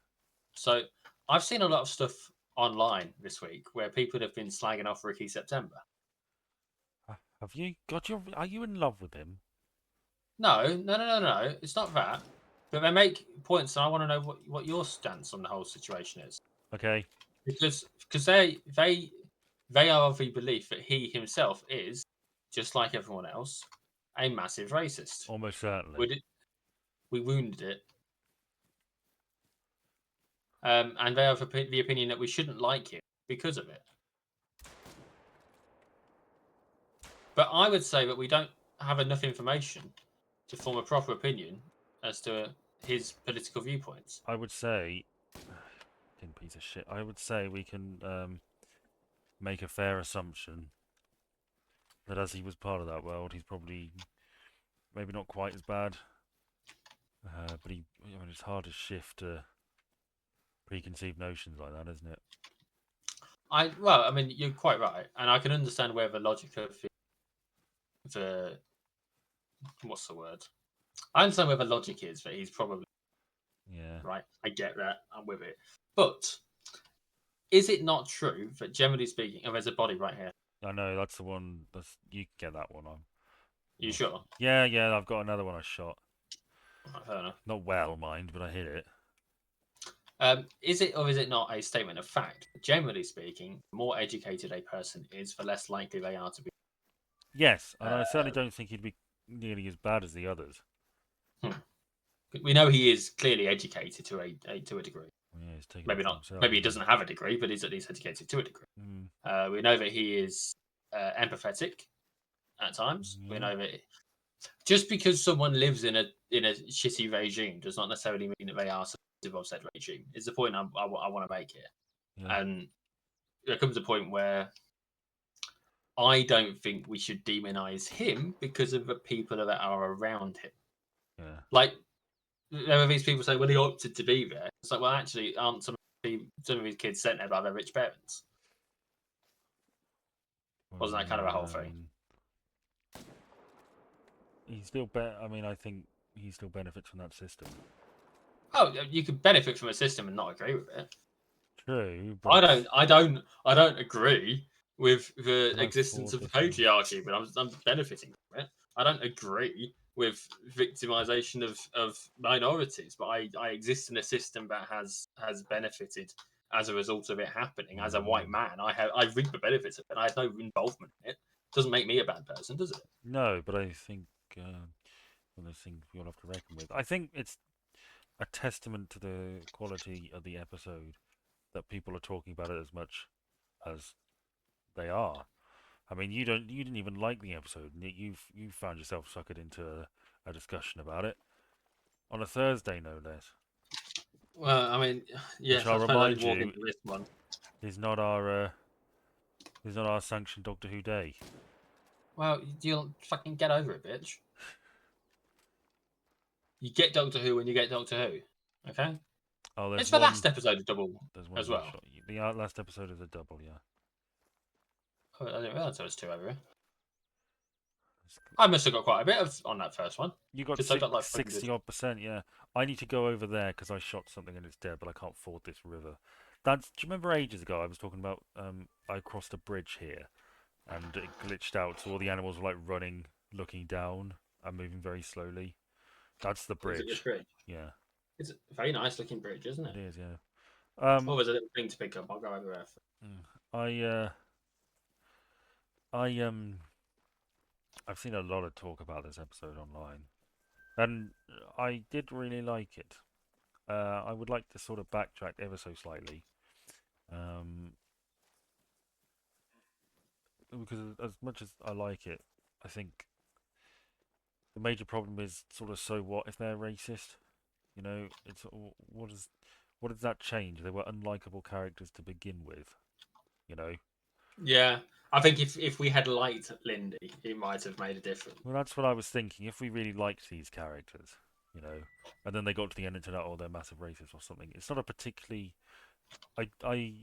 So, I've seen a lot of stuff online this week where people have been slagging off Ricky September. Have you got your? Are you in love with him? No. It's not that. But they make points, and I want to know what your stance on the whole situation is. Okay. Because they are of the belief that he himself is, just like everyone else, a massive racist. Almost certainly. We we wounded it, and they have the opinion that we shouldn't like him because of it. But I would say that we don't have enough information to form a proper opinion as to his political viewpoints. I would say, fucking piece of shit. I would say we can make a fair assumption that as he was part of that world, he's probably maybe not quite as bad. But I mean, it's hard to shift preconceived notions like that, isn't it? I mean, you're quite right, and I can understand where the logic of the what's the word? I understand where the logic is that he's probably Yeah. right. I get that. I'm with it. But is it not true that generally speaking, oh, there's a body right here. I know that's the one. That's you can get that one on. You sure? Yeah, yeah. I've got another one I shot. Right, fair enough. Not well, mind, but I hit it. Is it or is it not a statement of fact? Generally speaking, the more educated a person is, the less likely they are to be. Yes, and I certainly Uh, don't think he'd be nearly as bad as the others. hmm. We know he is clearly educated to a degree. Yeah, he's taking it Maybe for not. himself, Maybe he isn't doesn't have a degree, but he's at least educated to a degree. he? Mm, We know that he is empathetic at times. We yeah. know that just because someone lives in a shitty regime does not necessarily mean that they are supportive of said regime. Is the point I want to make here. Yeah, And there comes a point where I don't think we should demonize him because of the people that are around him. yeah. Like, there are these people saying, well, he opted to be there. It's like, well, actually, aren't some of these kids sent there by their rich parents? Well, Wasn't that kind of a yeah. whole I thing? mean, he's still I mean, I think he still benefits from that system. Oh, you could benefit from a system and not agree with it. True, I but don't. I don't agree with the like existence four of the different. patriarchy, but I'm benefiting from it. I don't agree with victimization of minorities, but I exist in a system that has benefited as a result of it happening. As a white man, I reap the benefits of it. I had no involvement in it. Doesn't make me a bad person, does it? No, but I think one of those things we all have to reckon with. I think it's a testament to the quality of the episode that people are talking about it as much as they are. I mean, you didn't even like the episode, and yet you found yourself suckered into a discussion about it on a Thursday, no less. Well, I mean, Which yes, I'll I suppose I remind did walk you into this one. is not our sanctioned Doctor Who day. Well, you'll fucking get over it, bitch. You get Doctor Who when you get Doctor Who. Okay? Oh, It's the last episode of Double there's one as you well. shot. The last episode is a double, yeah. Oh, I didn't realise there was two over here. It's I must have got quite a bit of on that first one. You got Because I got like 60 100. odd percent, yeah. I need to go over there because I shot something and it's dead, but I can't ford this river. That's. Do you remember ages ago I was talking about? I crossed a bridge here and it glitched out, so all the animals were like running, looking down, and moving very slowly. That's the Is it this bridge. bridge? Yeah, It's a very nice looking bridge, isn't it it? is. Yeah. Oh, Um. there's a little thing to pick up. I'll go over there. mm, I. I. I've seen a lot of talk about this episode online, and I did really like it. I would like to sort of backtrack ever so slightly. Um, because as much as I like it, I think the major problem is sort of so what if they're racist? You know, it's what does that change? They were unlikable characters to begin with. You know, Yeah. I think if we had liked Lindy, it might have made a difference. well that's what I was thinking. If we really liked these characters, you know, and then they got to the end and turned out, oh, they're massive racists or something. It's not a particularly. I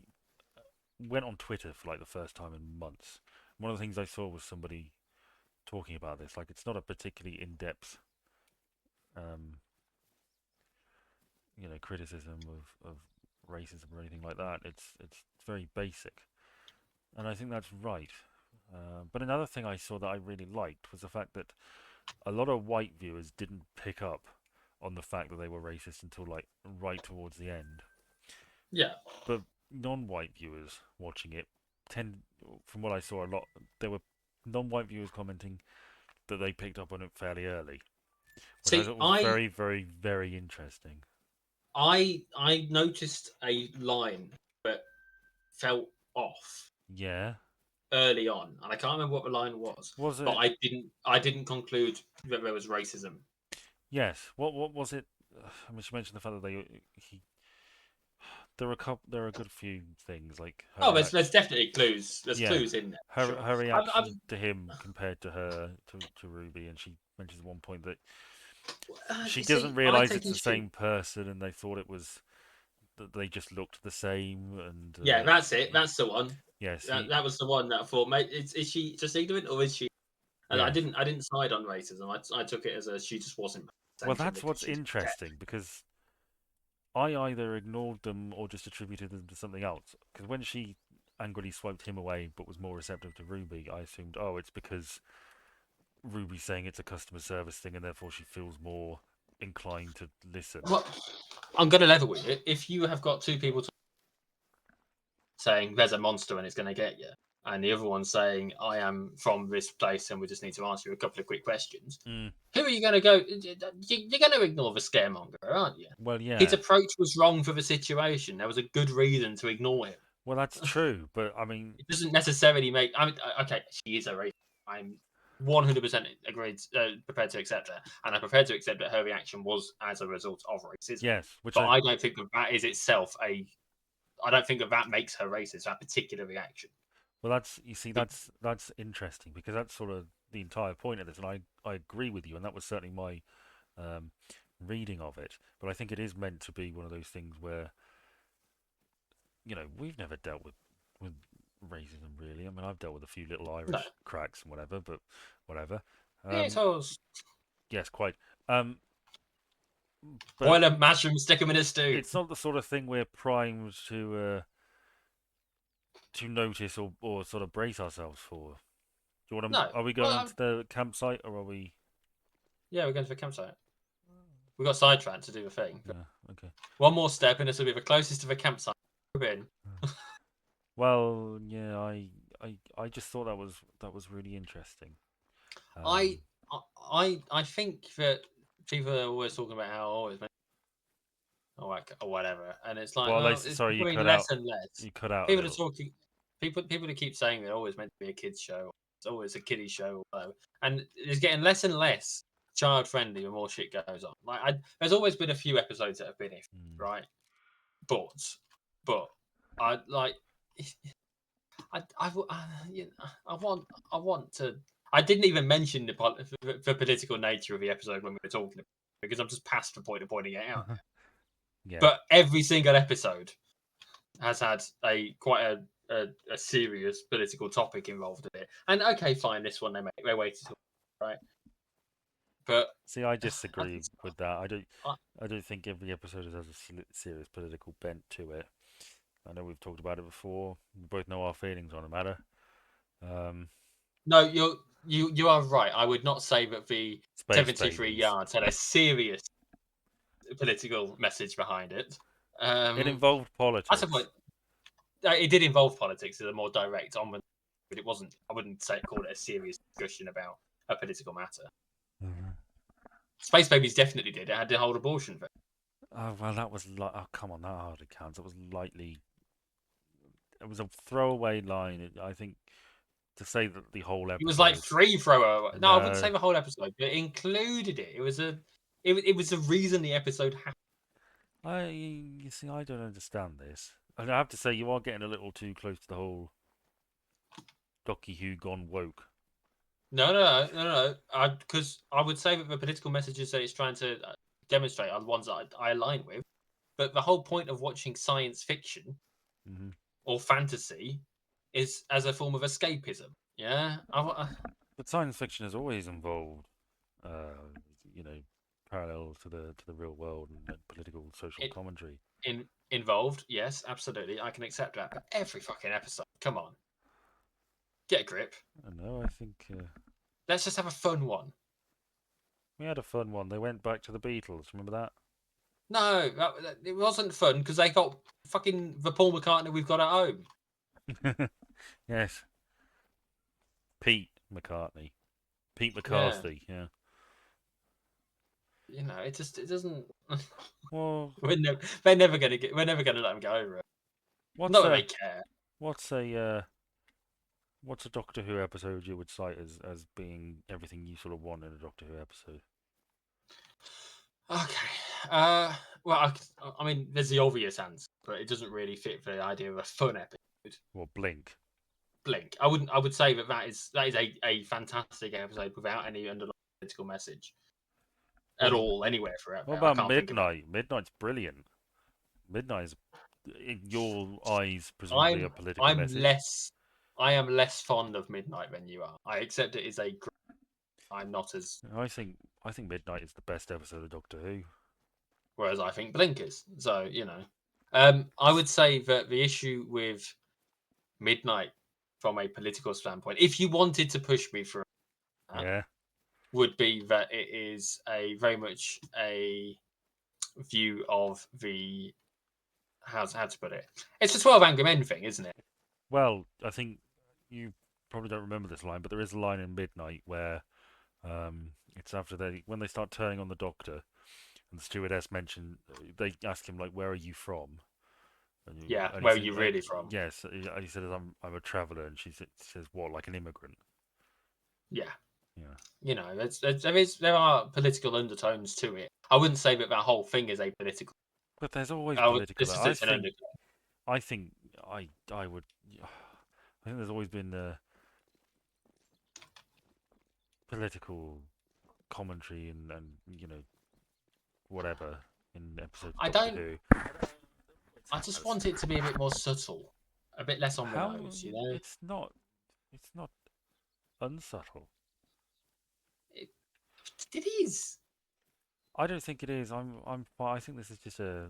went on Twitter for like the first time in months. One of the things I saw was somebody talking about this. Like, it's not a particularly in-depth um, criticism of racism or anything like that. It's very basic, and I think that's right. But another thing I saw that I really liked was the fact that a lot of white viewers didn't pick up on the fact that they were racist until like right towards the end. Yeah. But non-white viewers watching it tend, from what I saw, a lot there were non-white viewers commenting that they picked up on it fairly early, which I See, thought was very, very, very interesting. I noticed a line that felt off Yeah, early on, and I can't remember what the line was, was but it? I didn't conclude that there was racism. Yes. What was it? I mean, she mentioned the fact that he there are there are a good few things like her Oh, there's reaction. definitely clues. There's Yeah, clues in there, sure. her I've reaction to him compared to her to Ruby, and she mentions at one point that she you doesn't see, I realize take it's the issue. same person, and they thought it was that they just looked the same, and Yeah, that's it. That's the one. yes, That was the one that I thought, mate, is she just ignorant or is she? And yes. I didn't side on racism. I took it as a she just wasn't paying Well, attention that's because what's she's deaf. interesting because I either ignored them or just attributed them to something else. Because when she angrily swiped him away but was more receptive to Ruby, I assumed, oh, it's because Ruby's saying it's a customer service thing and therefore she feels more inclined to listen. Well, I'm going to level with it. If you have got two people saying there's a monster and it's going to get you, and the other one saying I am from this place and we just need to answer you a couple of quick questions, Mm, who are you going to go? You're going to ignore the scaremonger, aren't you? well, His yeah. approach was wrong for the situation. There was a good reason to ignore him. Well, that's true, but I mean, It doesn't necessarily make. I mean, okay, she is a racist. I'm 100% agreed, prepared to accept that, and I'm prepared to accept that her reaction was as a result of racism. Yes, which But I I don't think that is itself a. I don't think that makes her racist. That particular reaction. well, that's you see, that's interesting because that's sort of the entire point of this, and I agree with you, and that was certainly my um, reading of it. But I think it is meant to be one of those things where we've never dealt with racism really. I mean, I've dealt with a few little No, Irish cracks and whatever, but whatever. yeah, it Um, was yes, quite. Um, but boil a mushroom, stick them in a stew. it's not the sort of thing we're primed to notice or sort of brace ourselves for. Do you want No, to? Are we well, going into the campsite or are we? yeah, we're going to the campsite. We got sidetracked to do the thing. Yeah. Okay. One more step, and this will be the closest to the campsite we've been. Well, yeah, I just thought that was really interesting. I, Um, I think that people are always talking about how always or whatever, and it's like, well, well, it's sorry, you becoming cut less out. and less. You cut out a People are little. talking, people that keep saying they're always meant to be a kids show, it's always a kiddie show, or whatever, and it's getting less and less child friendly the more shit goes on. There's always been a few episodes that have been iffy, Mm. right? But I like. You know, I want to. I didn't even mention the political nature of the episode when we were talking about it, because I'm just past the point of pointing it out. Yeah. But every single episode has had a serious political topic involved in it. And okay, fine, this one they waited till right, but See, I I, disagree with that. I, I don't think every episode has a serious political bent to it. I know we've talked about it before. We both know our feelings on the matter. Um, no, you are right. I would not say that the Space 73 babies. yards had a serious political message behind it. It Um, involved I suppose politics. it did involve politics as a more direct on, but it wasn't. I wouldn't say call it a serious discussion about a political matter. Mhm. Space Babies definitely did. It had the whole abortion thing. Oh well, that was like, oh come on, that hardly counts. It was lightly. It was a throwaway line. I think to say that the whole It was like episode. free thrower. No, I wouldn't say No, the whole episode, but it included it. It was the reason the episode happened. you see, I don't understand this. And I have to say, you are getting a little too close to the whole Docky Who gone woke. No. Because I would say that the political messages that it's trying to demonstrate are the ones that I align with. But the whole point of watching science fiction Hmm. or fantasy is as a form of escapism. Yeah, But science fiction has always involved, uh, you know, parallel to the real world and political social it, commentary. involved. Yes, absolutely, I can accept that. But every fucking episode, come on, get a grip. I know. I think Let's just have a fun one. we had a fun one. They went back to the Beatles. Remember No, it wasn't fun because they got fucking the Paul McCartney we've got at home. that? Yes, Pete McCartney, Pete Yeah, McCarthy. Yeah. it doesn't. Well, They're never gonna get. We're never gonna let them get over it. what's Not that they a care. what's a uh, what's a Doctor Who episode you would cite as being everything you sort of want in a Doctor Who episode? Okay. Well, I mean, there's the obvious answer, but it doesn't really fit for the idea of a fun episode. Well, Blink. Blink. I wouldn't. I would say that is a fantastic episode without any underlying political message at What all anywhere for it. what I about can't think of it. Midnight? Midnight's brilliant. Midnight's in your eyes presumably a I'm political I'm message. less I am less fond of Midnight than you are. I accept it is a. I'm not as. I think Midnight is the best episode of Doctor Who. Whereas I think Blink is. So I would say that the issue with Midnight, from a political standpoint, if you wanted to push me for that, Yeah. would be that it is a very much a view of the how to put it. It's the 12 Angry Men thing, isn't it? Well, I think you probably don't remember this line, but there is a line in Midnight where it's after when they start turning on the Doctor, and the stewardess mention they ask him like, "Where are you from?" Yeah. And he Where are said, you really from? "Yes." He says, "I'm a traveller," and she says, "What, like an immigrant?" Yeah. Yeah. You know, there are political undertones to it. I wouldn't say that whole thing is apolitical. But there's always political. This is it's an undertone. I think, I would. I think there's always been political commentary and whatever in episodes of I Doctor don't. Who. I just want it to be a bit more subtle, a bit less on the How nose. You know, it's not unsubtle. it, it is. I don't think it is. I think this is just a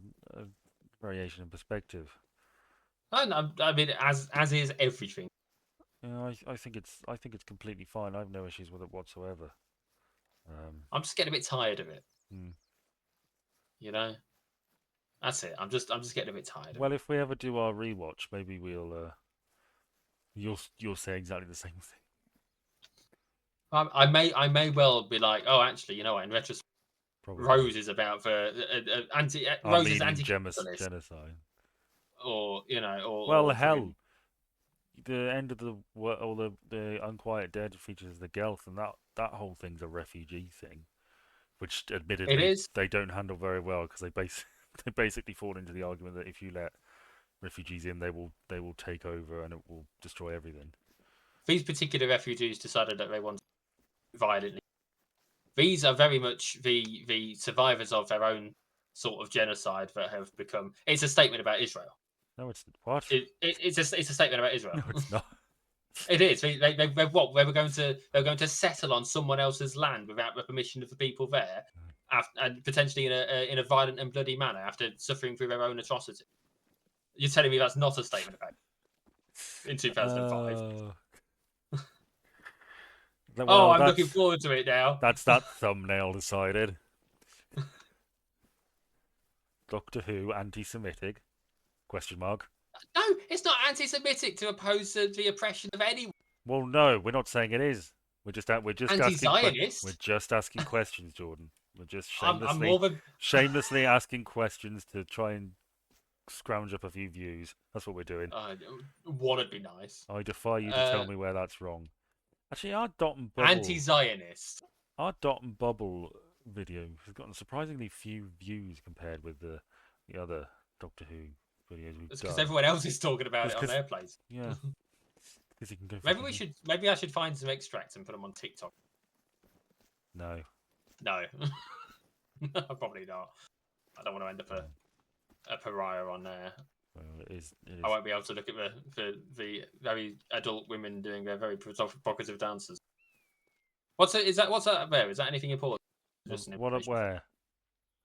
variation in perspective. I mean, as is everything. I think it's completely fine. I have no issues with it whatsoever. Um, I'm just getting a bit tired of it. hmm. You know, that's it. I'm just getting a bit tired of Well, it. if we ever do our rewatch, maybe you'll say exactly the same thing. I may well be like, oh, actually, you know what? In retrospect, Probably Rose is about the anti. Rose is Armenian anti-capitalist, genocide. or you know, Well, or hell, fucking. the end of all the Unquiet Dead features the Gelth, and that whole thing's a refugee thing, which It admittedly is. they don't handle very well because they basically fall into the argument that if you let refugees in, they will take over and it will destroy everything. These particular refugees decided that they want violently. These are very much the survivors of their own sort of genocide that have become. It's a statement about Israel. No, it's what? It's a statement about Israel. No, it's not. It is. They what? They were going to settle on someone else's land without the permission of the people there, and potentially in a violent and bloody manner after suffering through their own atrocity. You're telling me that's not a statement about in 2005? Uh, Oh, well, I'm looking forward to it now. that's that thumbnail decided. Doctor Who anti-Semitic? Question mark. No, it's not anti-Semitic to oppose the oppression of anyone. Well, no, we're not saying it is. We're Anti-Zionist. just asking questions, Jordan. We're just I'm more than. shamelessly asking questions to try and scrounge up a few views. That's what we're doing. One would be nice. I defy you to tell Uh, me where that's wrong. Actually, Anti-Zionist. our Dot and Bubble video has gotten surprisingly few views compared with the other Doctor Who videos we've It's because done. everyone else is talking about It's it on because their place. yeah, because you can go Maybe we fucking should. Maybe I should find some extracts and put them on TikTok. no. No, probably not. I don't want to end up a pariah on there. Well, it is. I won't be able to look at the very adult women doing their very provocative dances. What's it? Is that what's that up there? Is that anything important? Just an What up information where?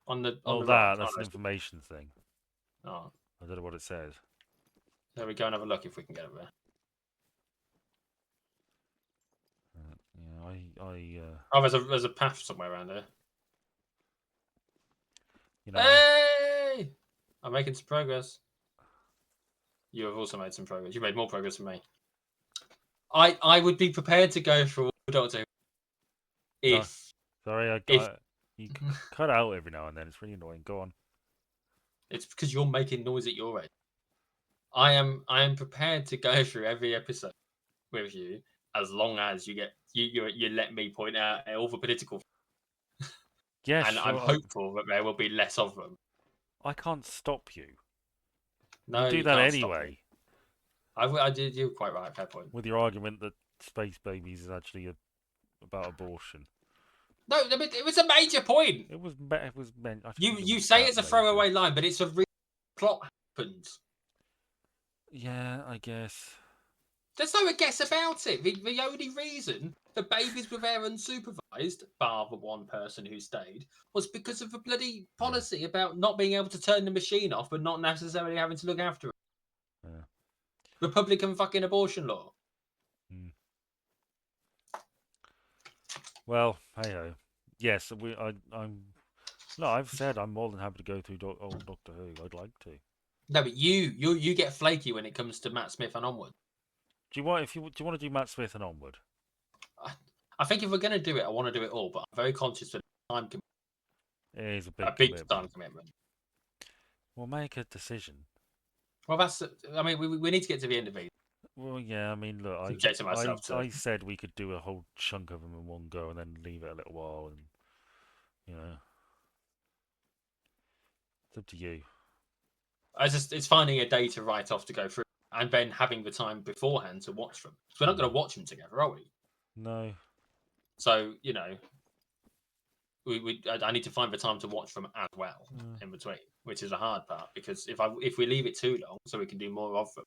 on Oh, the right. that's an information thing. Oh, I don't know what it says. there we go and have a look if we can get up there. Yeah, Oh, there's a path somewhere around there. you know, Hey! I'm making some progress. You have also made some progress. You made more progress than me. I would be prepared to go through all Doctor Who so, if sorry, if you cut out every now and then. It's really annoying. Go on. it's because you're making noise at your end. I am prepared to go through every episode with you as long as you let me point out all the political, Yes, and I'm sure. hopeful that there will be less of them. I can't stop you. You No, do you that can't stop me. anyway I did. You're quite right. Fair point. with your argument that Space Babies is actually about abortion. No, I mean, it was a major point. It was meant. I You think it you was say that it's a major. throwaway line, but it's a real plot happens. Yeah, I guess. There's no guess about it. The only reason the babies were there unsupervised, bar the one person who stayed, was because of the bloody Yeah, policy about not being able to turn the machine off, but not necessarily having to look after it. yeah. Republican fucking abortion law. Mm. Well, hey ho. Yes, I'm. No, I've said I'm more than happy to go through old Doctor Who. I'd like to. No, but you get flaky when it comes to Matt Smith and onward. Do you want to do Matt Smith and onward? I think if we're going to do it, I want to do it all, but I'm very conscious of time It is a a big big time commitment. commitment. We'll make a decision. Well, that's. I mean, we need to get to the end of it. Well, yeah. I mean, look, Subjecting myself to. I said we could do a whole chunk of them in one go and then leave it a little while, and you know, it's up to you. It's finding a day to write off to go through, and then having the time beforehand to watch them. So we're not going Mm. to watch them together, are we? No. So I need to find the time to watch them as well Uh, in between, which is the hard part because if we leave it too long, so we can do more of them,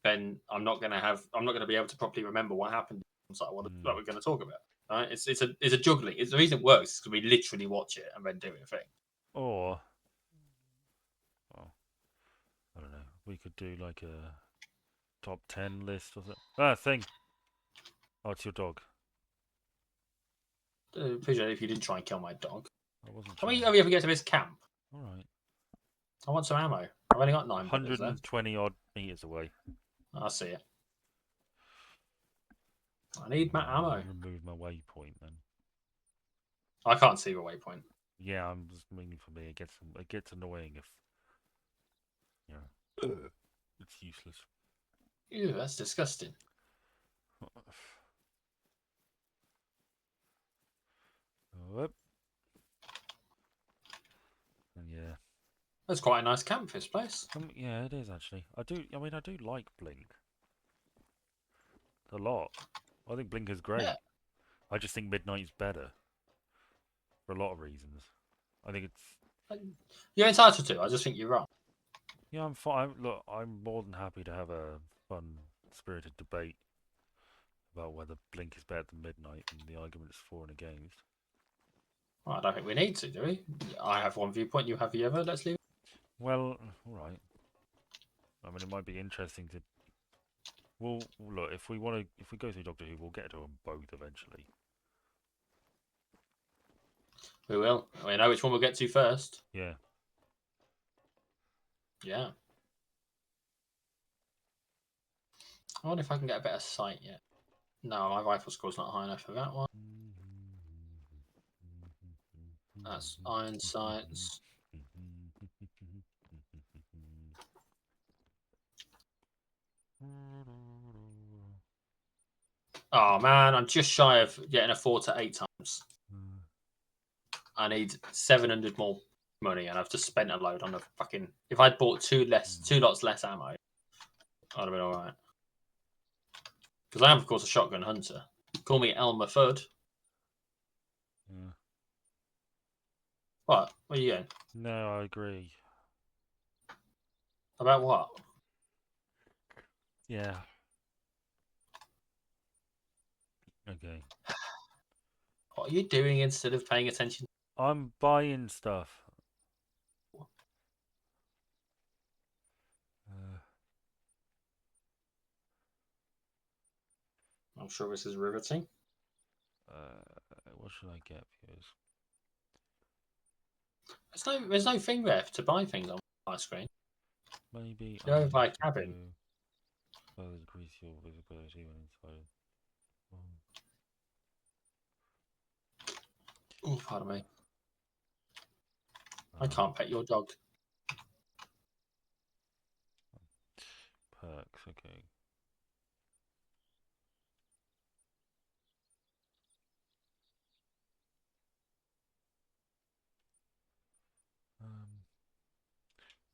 then I'm not gonna be able to properly remember what happened. What mm. we're going to talk about. Right? It's a juggling. It's the reason it works because we literally watch it and then do a thing. Or, well, I don't know. We could do like a top 10 list or something. Ah, thing. Oh, it's your dog. Appreciate it if you didn't try and kill my dog. I wasn't How trying. many we ever get to this camp? All right. I want some ammo. I've only got 9 bullets left. 120 odd meters away. I see it. I need my ammo. Remove my waypoint then. I can't see the waypoint. Yeah, I'm just meaning for me. It gets annoying if you know it's useless. Ew, that's disgusting. Whoop. And yeah. That's quite a nice camp, this place. Yeah, it is actually. I do. I mean, I do like Blink a lot. I think Blink is Yeah. great. I just think Midnight's better for a lot of reasons. I think it's. You're entitled to. I just think you're wrong. Yeah, I'm fine. Look, I'm more than happy to have a fun, spirited debate about whether Blink is better than Midnight and the arguments for and against. Well, I don't think we need to, do we? I have one viewpoint, you have the other. Let's leave it. Well, all right. I mean, it might be interesting to. Well, look, if we go through Doctor Who, we'll get to them both eventually. We will. We know which one we'll get to first. Yeah. Yeah. I wonder if I can get a better sight yet. No, my rifle score's not high enough for that one. That's iron sights. Oh man, I'm just shy of getting a 4 to 8 times. I need 700 more money, and I've just spent a load on the fucking. If I'd bought two lots less ammo, I'd have been all right. Because I am, of course, a shotgun hunter. Call me Elmer Fudd. Yeah. What? What are you doing? No, I agree. About what? Yeah. Okay. What are you doing instead of paying attention? I'm buying stuff. I'm sure this is riveting. What should I get, viewers? There's no thing there to buy things on my screen. Maybe Go I over need by to cabin. go further decrease your visibility when inside. Oh, pardon me. I can't pet your dog. Perks, okay.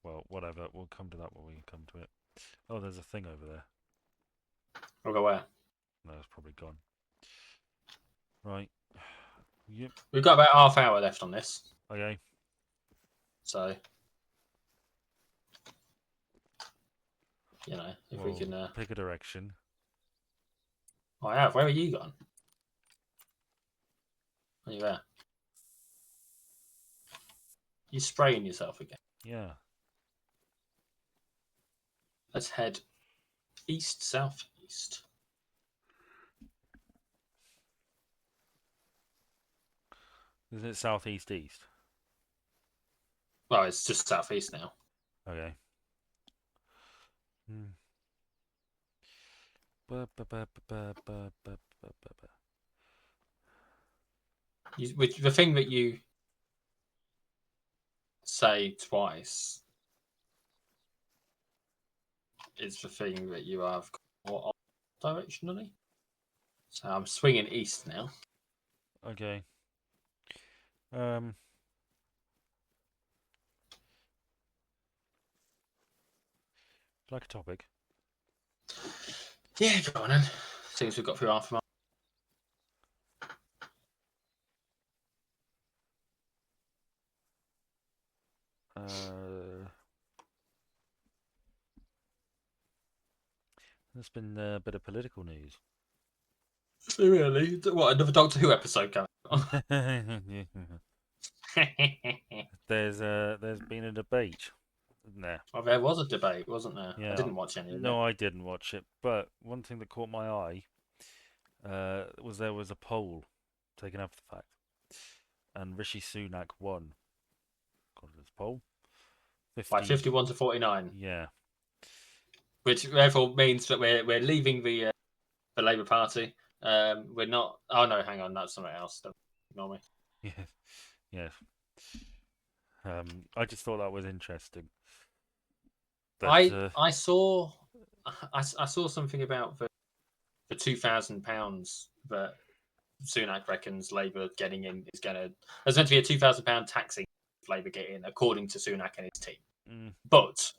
Well, whatever. We'll come to that when we come to it. Oh, there's a thing over there. We'll go where? No, it's probably gone. Right. Yep. We've got about half hour left on this. Okay. So, if we can. Pick a direction. Oh, I have. Where are you gone? Are you there? You spraying yourself again. Yeah. Let's head east, southeast. Isn't it southeast east? Well, it's just southeast now. Okay. The thing that you say twice is the thing that you have. or directionally. So I'm swinging east now. Okay. Um, like a topic. Yeah, go on then. Seems we've got through half a Uh, there's been a bit of political news. Really? What, another Doctor Who episode coming on? There's been a debate, isn't there? Well, there was a debate, wasn't there? I Yeah. didn't watch any of it. No, I didn't watch it, but one thing that caught my eye was there was a poll taken after the fact, and Rishi Sunak won. Got this poll, By 50. 51 to 49, Yeah. which therefore means that we're leaving the Labour Party. We're not. Oh no, hang on, that's something else. Don't ignore me. Yes. Yes. I just thought that was interesting. That I saw I saw something about the £2,000 that Sunak reckons Labour getting in is going to. There's meant to be a £2,000 taxing if Labour get in, according to Sunak and his team. mm, But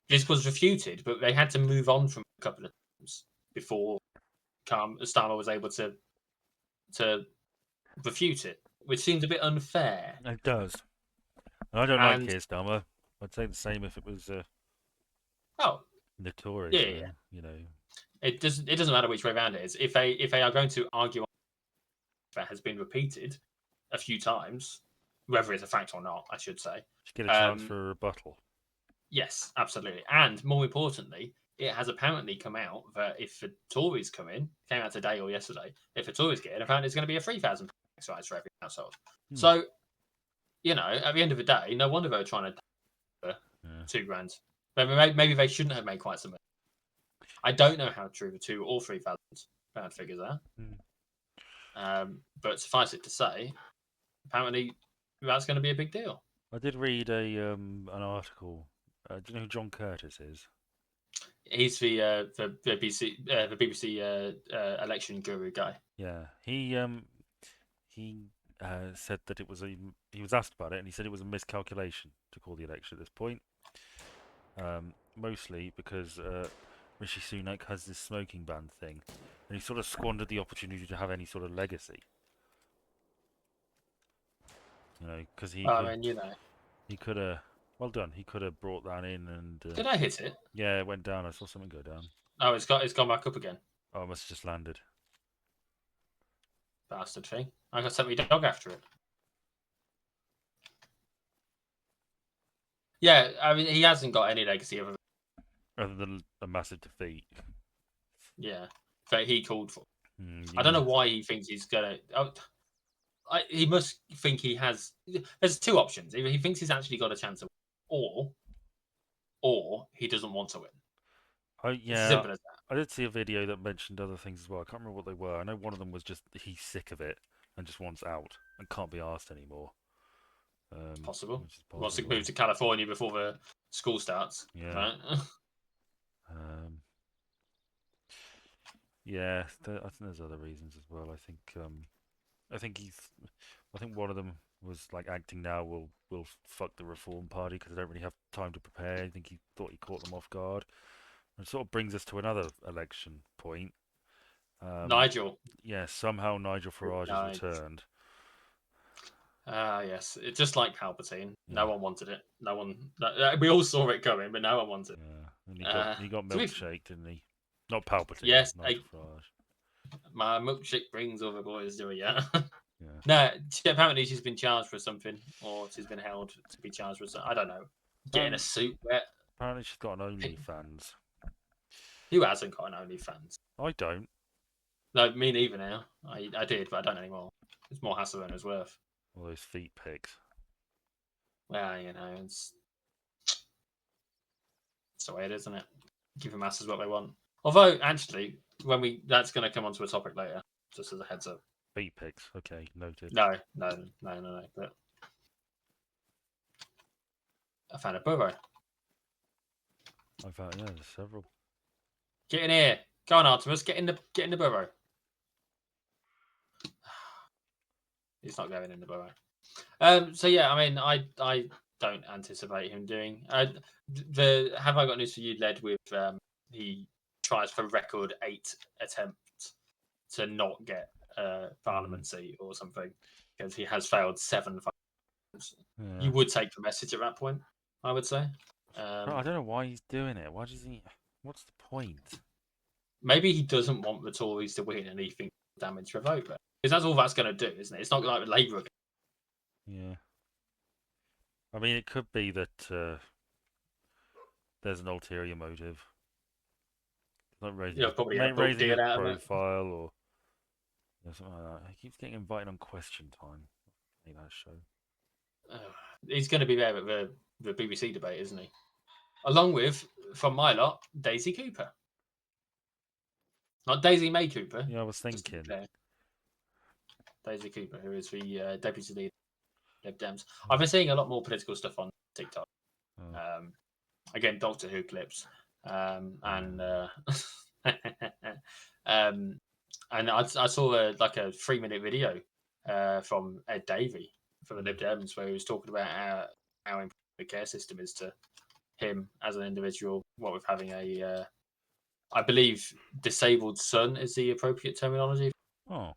this was refuted, but they had to move on from a couple of times before Starmer was able to refute it, which seems a bit unfair. it does. I don't like And Keir Starmer. I'd say the same if it was oh the Tories, yeah, though. You know. it doesn't matter which way around it is. If they are going to argue that has been repeated a few times, whether it's a fact or not, I should say. Should get a chance Um, for a rebuttal. yes, absolutely. And more importantly, it has apparently come out that if the Tories came out today or yesterday, if the Tories get in, apparently it's going to be a £3,000 tax rise for every household. Hmm. So, at the end of the day, no wonder they were trying to do Yeah. 2 grand. Maybe they shouldn't have made quite so much. I don't know how true the two or £3,000 figures are. Hmm. But suffice it to say, apparently that's going to be a big deal. I did read an article. Do you know who John Curtis is? He's the BBC election guru guy. Yeah, he said that it was a. He was asked about it, and he said it was a miscalculation to call the election at this point. Mostly because Rishi Sunak has this smoking ban thing, and he sort of squandered the opportunity to have any sort of legacy. You know, because I mean, he could have. Well done. He could have brought that in, and did I hit it? yeah, it went down. I saw something go down. Oh, it's gone back up again. Oh, it must have just landed. Bastard thing. I got sent my dog after it. Yeah, I mean, he hasn't got any legacy other than, Other than a massive defeat. yeah, that he called for. I don't Yeah. know why he thinks he's gonna. He must think he has. There's two options. Either he thinks he's actually got a chance to win, or he doesn't want to win. It's as Yeah, simple as that. I did see a video that mentioned other things as well. I can't remember what they were. I know one of them was just he's sick of it and just wants out and can't be asked anymore. Possible. Which is He wants to move possible. to California before the school starts. Yeah. Right? Um, yeah, I think there's other reasons as well. I think he's, I think one of them was like acting now will fuck the Reform Party because they don't really have time to prepare. I think he thought he caught them off guard. And it sort of brings us to another election point. Um, Nigel. yeah, somehow Nigel Farage has Nigel. returned. Ah, yes. It's just like Palpatine. No Yeah, one wanted it. No one. We all saw it coming, but no one wanted yeah, and it. he got To be, milkshaked, didn't he? Not Palpatine, yes, Nigel Farage. my milkshake brings other boys, do it, yeah. Yeah. No, apparently she's been charged for something, or she's been held to be charged with something. I don't know. Getting a Apparently, suit wet. apparently she's got an OnlyFans. Who hasn't got an OnlyFans? I don't. No, me neither now. I did, but I don't anymore. It's more hassle than it's worth. All those feet pics. Well, it's the way it is, isn't it? Give the masses what they want. Although, actually, that's going to come onto a topic later, just as a heads up. Feet pics. Okay, noted. No. But I found a burrow. I found yeah, there's several. Get in here. Go on, Artemis. Get in the burrow. He's not going in the burrow. So yeah, I mean, I don't anticipate him doing. The have I got news for you? Led with he tries for record 8 attempts to not get a parliament seat or something because he has failed 7 times. Yeah. You would take the message at that point, I would say. But I don't know why he's doing it. Why does he? What's the point? Maybe he doesn't want the Tories to win and he thinks damage revoke it. Because that's all that's going to do, isn't it? It's not like Labour. Yeah. I mean, it could be that there's an ulterior motive, like You know, probably a book raising deal his out of it. profile or something like that. He keeps getting invited on Question Time. I hate that show. He's going to be there at the BBC debate, isn't he? Along with, from my lot, Daisy Cooper. Not Daisy May Cooper. Yeah, I was Just to be thinking. clear. Daisy Cooper, who is the deputy leader of Lib Dems. I've been seeing a lot more political stuff on TikTok. Oh. Again, Doctor Who clips. And and I saw a 3-minute video from Ed Davey from the Lib Dems where he was talking about how important the care system is to him as an individual. What with having a, I believe, disabled son is the appropriate terminology, Oh.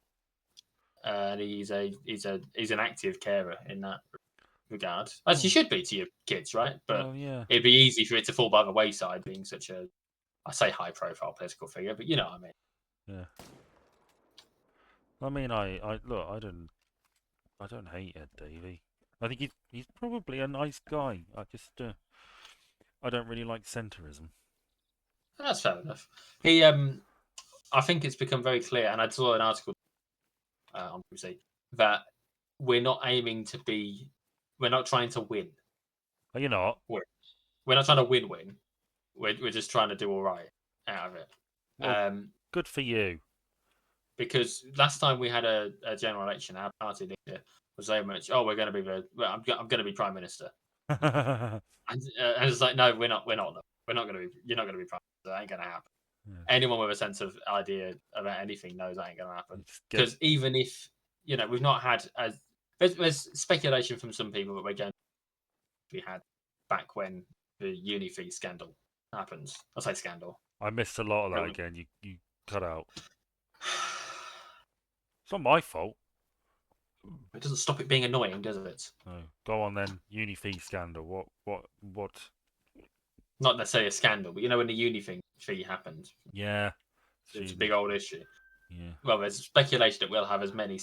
and he's an active carer in that regard, as you Oh. should be to your kids, right? But Well, yeah. it'd be easy for it to fall by the wayside being such a, I say, high-profile political figure, but you know what I mean. Yeah. I mean, I look. I don't hate Ed Davey. I think he's probably a nice guy. I don't really like centrism. That's fair enough. I think it's become very clear, and I saw an article on BBC that we're not aiming to be, we're not trying to win. Are you not? We're not trying to win. We're just trying to do all right out of it. Well, good for you. Because last time we had a general election, our party leader was very much, "Oh, we're going to be I'm going to be prime minister," and it's like, "No, we're not. We're not. We're not going to be. You're not going to be prime minister. That ain't going to happen." Yeah. Anyone with a sense of idea about anything knows that ain't going to happen. Get Because even if we've not had there's speculation from some people that we're going to we had back when the uni fee scandal happened. I say scandal. I missed a lot of that again. You cut out. It's not my fault. It doesn't stop it being annoying, does it? No. Go on then. Uni fee scandal. What? Not necessarily a scandal, but you know when the uni fee happened, Yeah. it's a big old issue. Yeah. Well, there's speculation that we'll have as many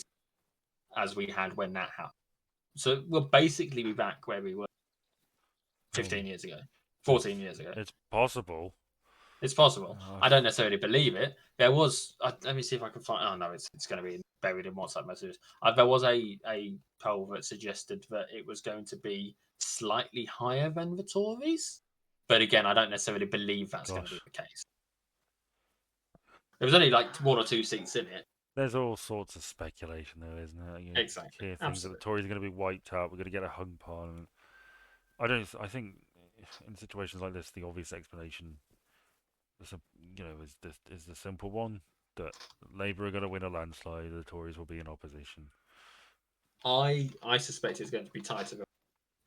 as we had when that happened. So we'll basically be back where we were 15 years ago, 14 years ago. It's possible. It's possible. I don't necessarily believe it. There was. Let me see if I can find. Oh no, it's going to be buried in WhatsApp messages. There was a poll that suggested that it was going to be slightly higher than the Tories, but again, I don't necessarily believe that's going to be the case. There was only like 1 or 2 seats in it. There's all sorts of speculation, though, isn't there? Exactly. Hear things that the Tories are going to be wiped out. We're going to get a hung parliament. I think in situations like this, the obvious explanation, is the simple one that Labour are going to win a landslide. The Tories will be in opposition. I suspect it's going to be tighter than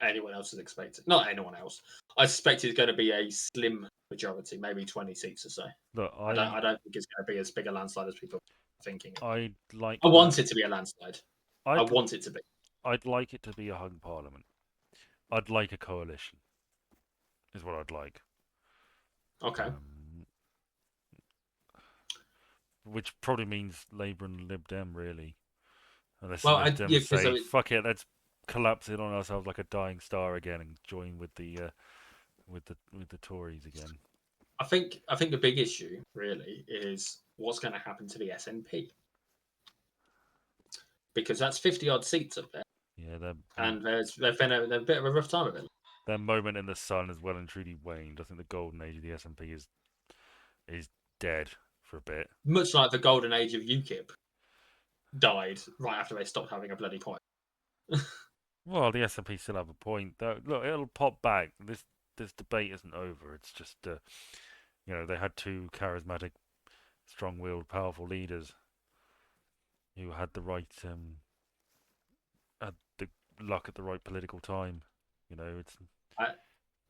anyone else is expecting. Not anyone else. I suspect it's going to be a slim majority, maybe 20 seats or so. Look, I don't think it's going to be as big a landslide as people are thinking. I want it to be a landslide. I want it to be. I'd like it to be a hung parliament. I'd like a coalition. Is what I'd like. Okay. Which probably means Labour and Lib Dem, really. Unless Lib Dem say, fuck it, let's collapse it on ourselves like a dying star again and join with the Tories again. I think the big issue really is what's going to happen to the SNP, because that's 50 odd seats up there. Yeah, and they've been a bit of a rough time of it. Their moment in the sun has well and truly waned. I think the golden age of the SNP is dead for a bit. Much like the golden age of UKIP died right after they stopped having a bloody point. Well, the SNP still have a point. Though. Look, it'll pop back. This debate isn't over. It's just They had two charismatic, strong-willed, powerful leaders who had the right, had the luck at the right political time. It's I,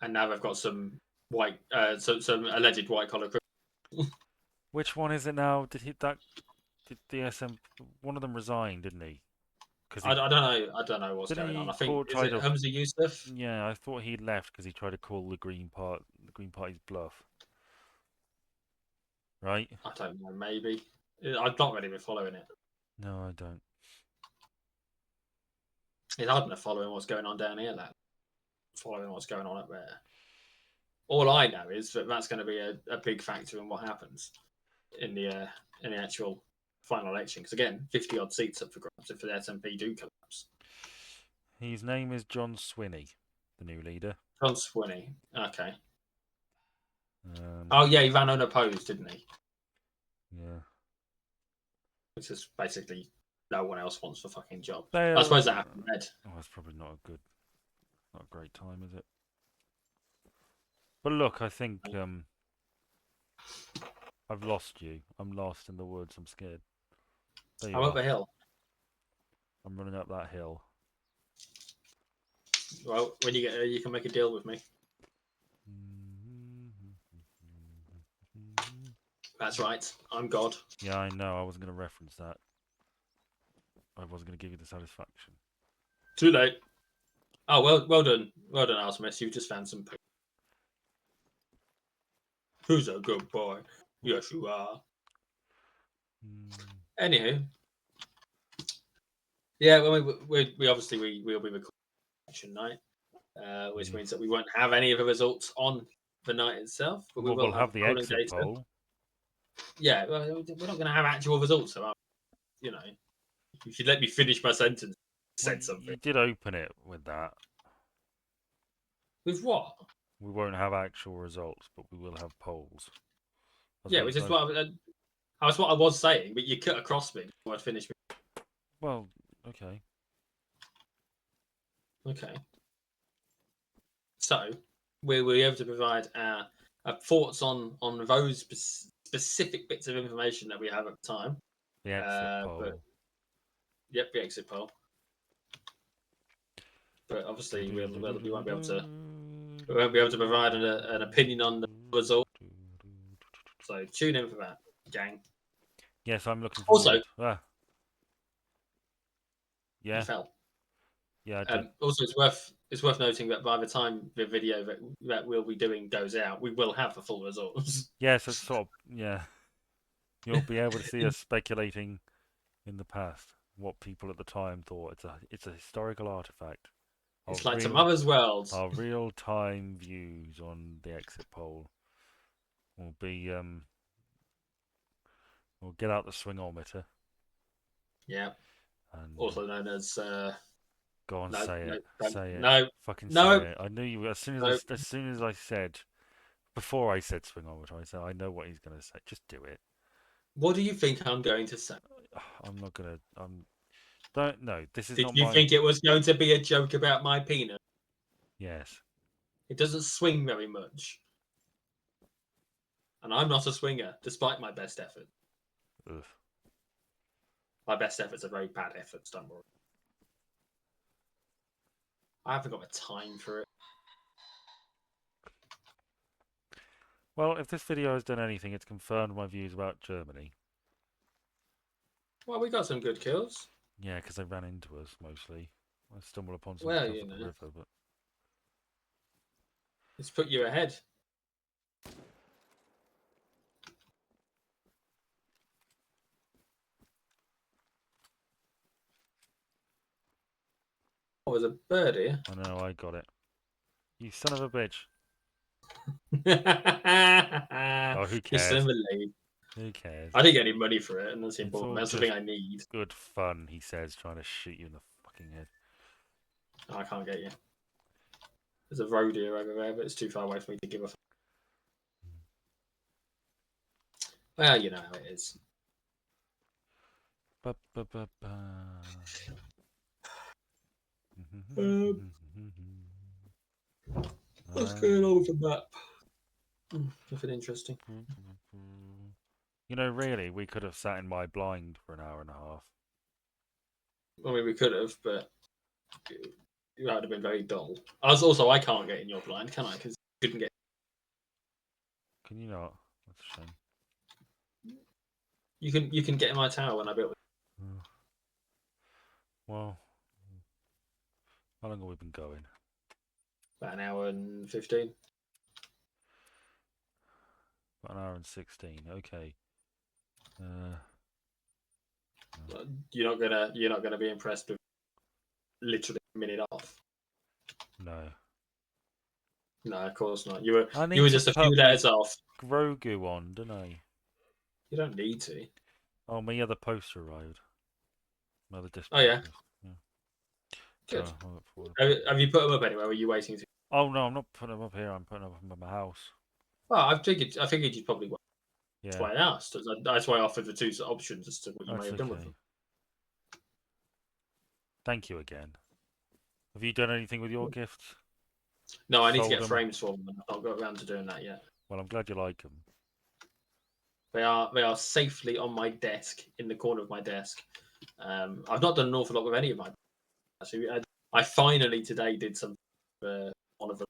and now they've got some white, some alleged white collar. which one is it now? Did the SM one of them resign, didn't he? Because he I don't know. I don't know what's didn't going on. he I think is try it to. Humza Yusuf? Yeah, I thought he'd left because he tried to call the Green Party's bluff, right? I don't know. Maybe I've not really been following it. No, I don't. It's hard enough following what's going on down here. That following what's going on up there. All I know is that that's going to be a big factor in what happens in the actual final election. Because again, 50 odd seats up for grabs if the SNP do collapse. His name is John Swinney, the new leader. John Swinney. Okay. Um, Oh yeah, he ran unopposed, didn't he? yeah, Which is basically no one else wants the fucking job. I they'll. suppose that happened. Oh, that's probably not a great time, is it? But look, I think I've lost you. I'm lost in the woods. I'm scared. There I'm you up are. the hill. I'm running up that hill. Well, when you get there, you can make a deal with me. That's right. I'm God. Yeah, I know. I wasn't going to reference that. I wasn't going to give you the satisfaction. Too late. Oh, well done, Alsmith. You've just found some. Who's a good boy? Yes, you are. Anywho, yeah. Well, we obviously we'll be recording election night, which Yeah. means that we won't have any of the results on the night itself, but we Well, will we'll have have the polling exit data. poll. Yeah, well, we're not going to have actual results. So, you know, you should let me finish my sentence. Well, Said something. you did open it with that. With what? We won't have actual results, but we will have polls. Yeah, which is that's what I was saying, but you cut across me before I'd finished. Well, okay. Okay. So we were able to provide our thoughts on those specific bits of information that we have at the time. The exit But poll. yep, the exit poll. But obviously, we won't be able to provide an opinion on the result. So tune in for that, gang. Yes, I'm looking Also, forward. Ah, you yeah, fell. yeah, I did. Also, it's worth noting that by the time the video that we'll be doing goes out, we will have the full results. Yes, it's sort of, yeah. You'll be able to see us speculating in the past what people at the time thought. It's a historical artifact. Our It's like real tomorrow's world. our real time views on the exit poll will be we'll get out the swingometer Yeah, and also known as go on, no, say no, it, don't, say it, no, fucking say no, it. I knew you no. as soon as I said before I said swingometer. I said I know what he's gonna say. Just do it. What do you think I'm going to say? I'm not gonna. Don't no. This is Did not you my. think it was going to be a joke about my penis? Yes. It doesn't swing very much, and I'm not a swinger, despite my best effort. Ugh. My best efforts are very bad efforts. Don't worry. I haven't got the time for it. Well, if this video has done anything, it's confirmed my views about Germany. Well, we got some good kills. Yeah, because they ran into us mostly. I stumbled upon some Well, stuff you at the know, river, but it's put you ahead. Oh, there's a bird here. I know I got it. You son of a bitch. Oh, who You're still in cares? the lead. Who cares? I didn't get any money for it, and that's It's important. all That's the thing just I need. good fun, he says, trying to shoot you in the fucking head. I can't get you. There's a road here over there, but it's too far away for me to give a. Well, you know how it is. Ba, ba, ba, ba. What's going on with the map? Nothing interesting. You know, really, we could have sat in my blind for an hour and a half. I mean, we could have, but it would have been very dull. I can't get in your blind, can I? Because you couldn't get. Can you not? That's a shame. You can get in my tower when I built it. Uh, Well, how long have we been going? About an hour and 15. About an hour and 16. Okay. Uh, You're not gonna be impressed with literally a minute off. no. No, of course not. I You need were to just a few put me letters off. Grogu on, don't I? You don't need to. Oh, my other poster arrived. My other disc Oh yeah, posters. Yeah. So good. I look forward to putting Have them. you put them up anywhere? Or are you waiting to? Oh no, I'm not putting them up here. I'm putting them up in my house. Well, I figured you'd probably. That's Yeah, why I asked. That's why I offered the two options as to what you may that's have done with them. okay. Thank you again. Have you done anything with your gifts? No, I need to Sold get them? frames for them, and I've not got around to doing that yet. Well, I'm glad you like them. They are safely on my desk in the corner of my desk. I've not done an awful lot with any of my. Actually, I finally today did some. One of them,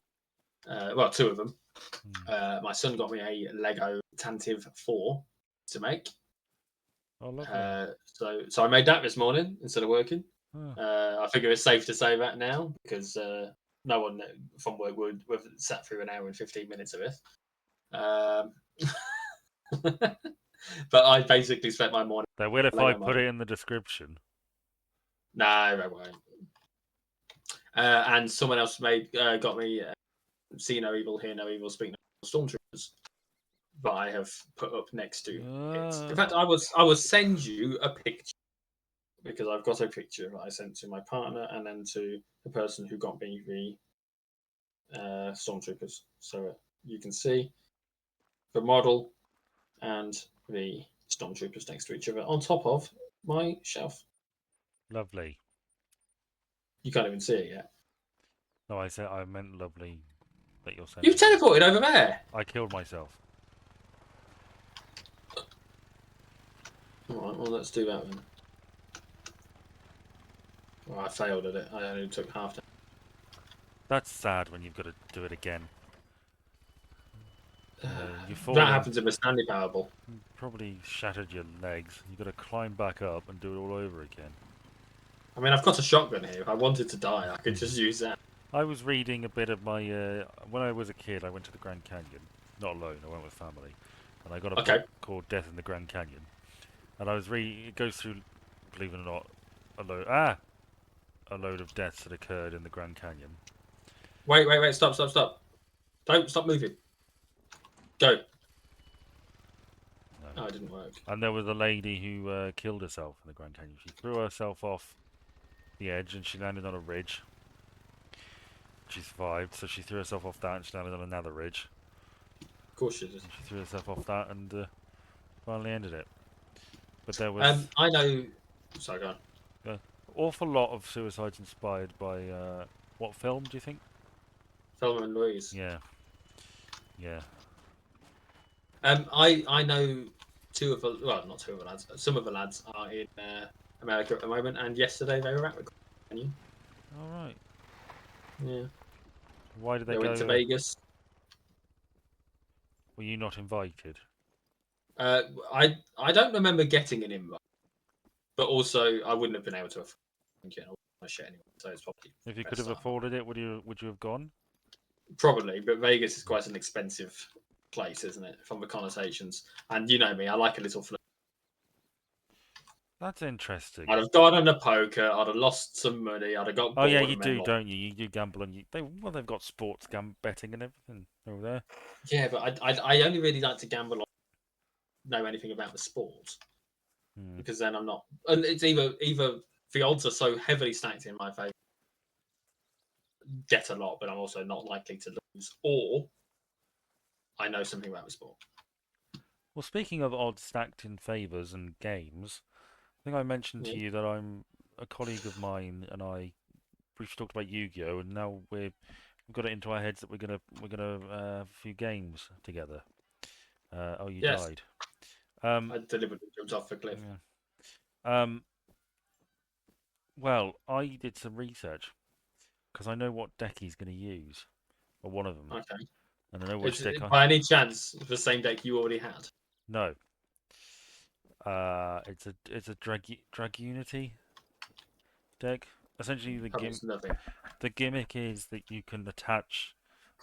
well, two of them. Hmm. My son got me a Lego Tantive 4 to make. Oh, lovely. So I made that this morning instead of working. Oh, I figure it's safe to say that now because no one from work would have sat through an hour and 15 minutes of it. Um, but I basically spent my morning they will if I Lego put model. it in the description. No, I won't. And someone else got me See No Evil, Hear No Evil, Speak No Evil Stormtroopers that I have put up next to it. In fact, I will send you a picture because I've got a picture that I sent to my partner and then to the person who got me the Stormtroopers, so you can see the model and the Stormtroopers next to each other on top of my shelf. Lovely. You can't even see it yet. No, I meant lovely that you're You've sending me. teleported over there. I killed myself. All right, well let's do that then. Oh, I failed at it. I only took half. That's sad when you've got to do it again. You know, you've That fallen, happens in the Stanley Powerball. probably shattered your legs. You've got to climb back up and do it all over again. I mean, I've got a shotgun here. If I wanted to die, I could just use that. I was reading a bit of my. When I was a kid, I went to the Grand Canyon. Not alone, I went with family. And I got a book Okay. called Death in the Grand Canyon. And I was reading. It goes through, believe it or not, a load of deaths that occurred in the Grand Canyon. Wait. Stop. Don't stop moving. Go. No. Oh, it didn't work. And there was a lady who killed herself in the Grand Canyon. She threw herself off the edge and she landed on a ridge. She survived, so she threw herself off that and she landed on another ridge. Of course you did. And she threw herself off that and finally ended it. But there was I know. Sorry, go on. an awful lot of suicides inspired by what film do you think? Thelma and Louise. Yeah, yeah. I know two of the well, not two of the lads. Some of the lads are in America at the moment, and yesterday they were at the Canyon. All right. Yeah, Why did they they went go to there? Vegas. Were you not invited? Uh, I don't remember getting an invite, but also I wouldn't have been able to afford my shit anyway. So it's probably If you could best have that I'm not. afforded it, would you have gone? Probably, but Vegas is quite an expensive place, isn't it? From the connotations, and you know me, I like a little. That's interesting. I'd have gone on a poker. I'd have lost some money. I'd have got Oh yeah, bored you and then do, lost. don't you? You do gamble and they've got sports betting and everything over there. Yeah, but I only really like to gamble on know anything about the sport Hmm. because then I'm not. And it's either the odds are so heavily stacked in my favour, get a lot, but I'm also not likely to lose, or I know something about the sport. Well, speaking of odds stacked in favours and games, I think I mentioned Yeah. to you that I'm a colleague of mine and I briefly talked about Yu-Gi-Oh, and now we're we've got it into our heads that we're gonna have a few games together. Oh, you Yes, died. Um, I deliberately jumped off the cliff. yeah. Well, I did some research because I know what deck he's going to use, or one of them, Okay. and I know which Is deck it I. by any chance the same deck you already had? No, it's a Dragunity deck. Essentially, Promise nothing. the gimmick is that you can attach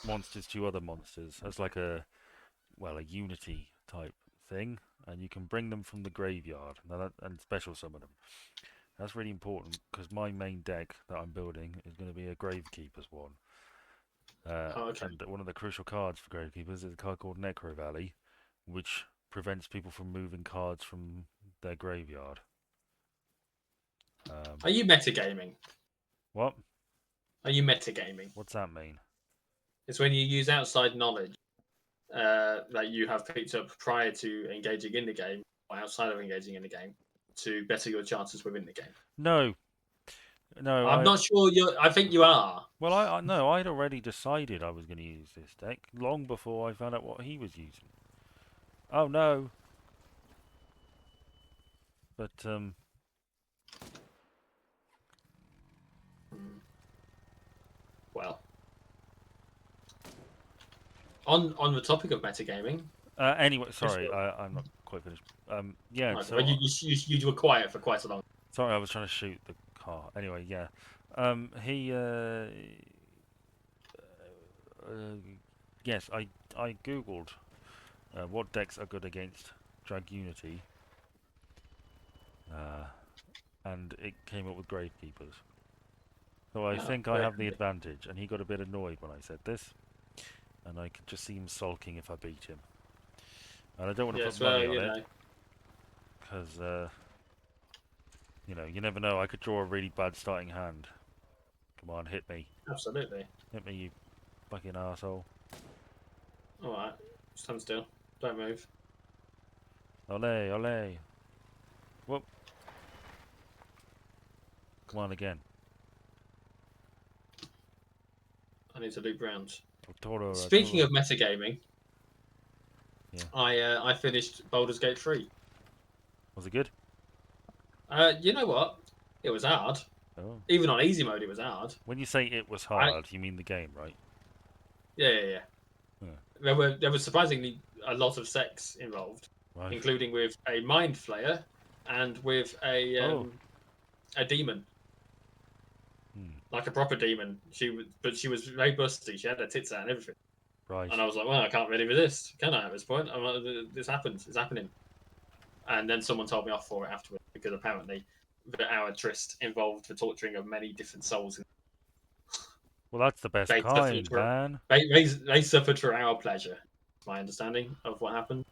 monsters to other monsters as like a unity type thing, and you can bring them from the graveyard and special summon them. That's really important because my main deck that I'm building is going to be a Gravekeeper's one. Oh, okay. And one of the crucial cards for Gravekeepers is a card called Necro Valley, which prevents people from moving cards from their graveyard. Um, Are you metagaming? what? Are you metagaming? What's that mean? It's when you use outside knowledge that you have picked up prior to engaging in the game or outside of engaging in the game to better your chances within the game. No, no. I'm not sure you're. I think you are. Well, I no. I'd already decided I was going to use this deck long before I found out what he was using. Oh no! But Well, on the topic of metagaming, anyway, yes, sorry, I'm not quite finished. Yeah. well, So you were quiet for quite a long. sorry, I was trying to shoot the car. Anyway, yeah. He uh, yes, I googled what decks are good against Dragunity, uh, and it came up with Gravekeepers. So I Oh, think I very have the handy. advantage, and he got a bit annoyed when I said this, and I could just see him sulking if I beat him. And I don't want to put Yes, money well, on it, because, you never know, I could draw a really bad starting hand. Come on, hit me. absolutely. Hit me, you fucking asshole. All right, stand still. Don't move. Ole, ole. Whoop. Come on again. I need to loop round. Toro, Speaking Toro. of metagaming, Yeah. I finished Baldur's Gate 3. Was it good? You know what? It was hard. Oh. Even on easy mode, it was hard. When you say it was I hard, you mean the game, right? yeah. Yeah. There was surprisingly a lot of sex involved, Right. including with a mind flayer and with Oh. a demon, Hmm. like a proper demon. But she was very busty. She had her tits out and everything. Right. And I was like, well, I can't really resist, can I? At this point, I'm like, this happens. It's happening. And then someone told me off for it afterwards because apparently our tryst involved the torturing of many different souls. Well, that's the best They suffered kind, for man. they suffered for our pleasure. My understanding of what happened.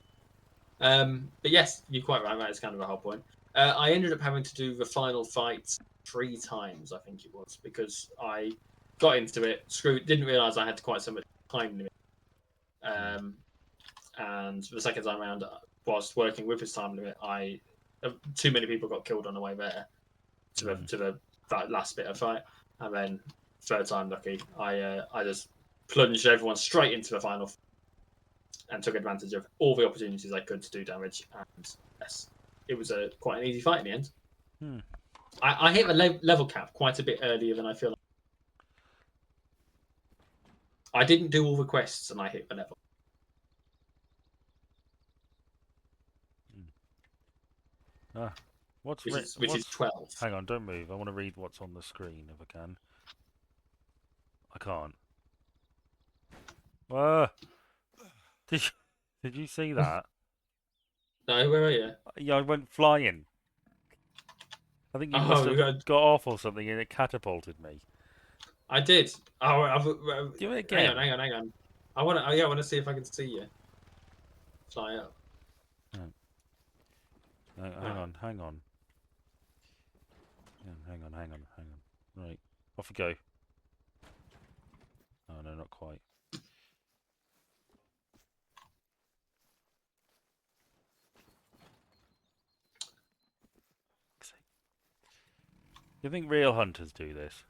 But yes, you're quite right. That is kind of a whole point. I ended up having to do the final fight 3 times, I think it was, because I got into it, didn't realize I had quite so much time limit. Hmm. Um, and the second time around, whilst working with his time limit, too many people got killed on the way there Hmm. to the that last bit of fight, and then third time lucky, I just plunged everyone straight into the final and took advantage of all the opportunities I could to do damage. And yes, it was quite an easy fight in the end. Hmm. I hit the level cap quite a bit earlier than I feel like. I didn't do all the quests and I hit the level, Hmm. Ah. What's which writ? is which is What's? 12. Hang on, don't move. I want to read what's on the screen if I can. I can't. Ah. Did you, did you see that? No, where are you? Yeah, I went flying. I think you must Oh, have got off or something and it catapulted me. I did. Oh, Do it hang on, again. hang on. I want to. Oh, yeah, I want to see if I can see you fly up. Hang hang Oh, on, hang on. Hang on. Right, off you go. Oh no, not quite. You think real hunters do this?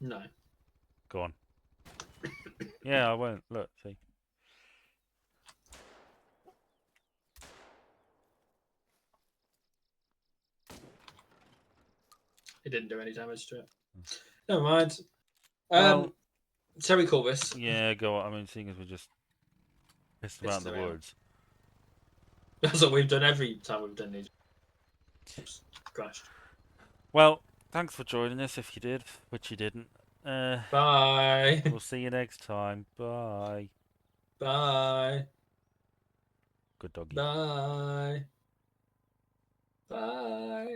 no. Go on. Yeah, I won't. Look, see. It didn't do any damage to it. Never mind. Well, Shall we call this? yeah, go on. I mean, seeing as we're just pissed about in Pissed the around. woods. That's what we've done every time we've done these. Crashed. Well, thanks for joining us if you did, which you didn't. Uh, Bye. we'll see you next time. Bye. Bye. Good doggy. Bye. Bye.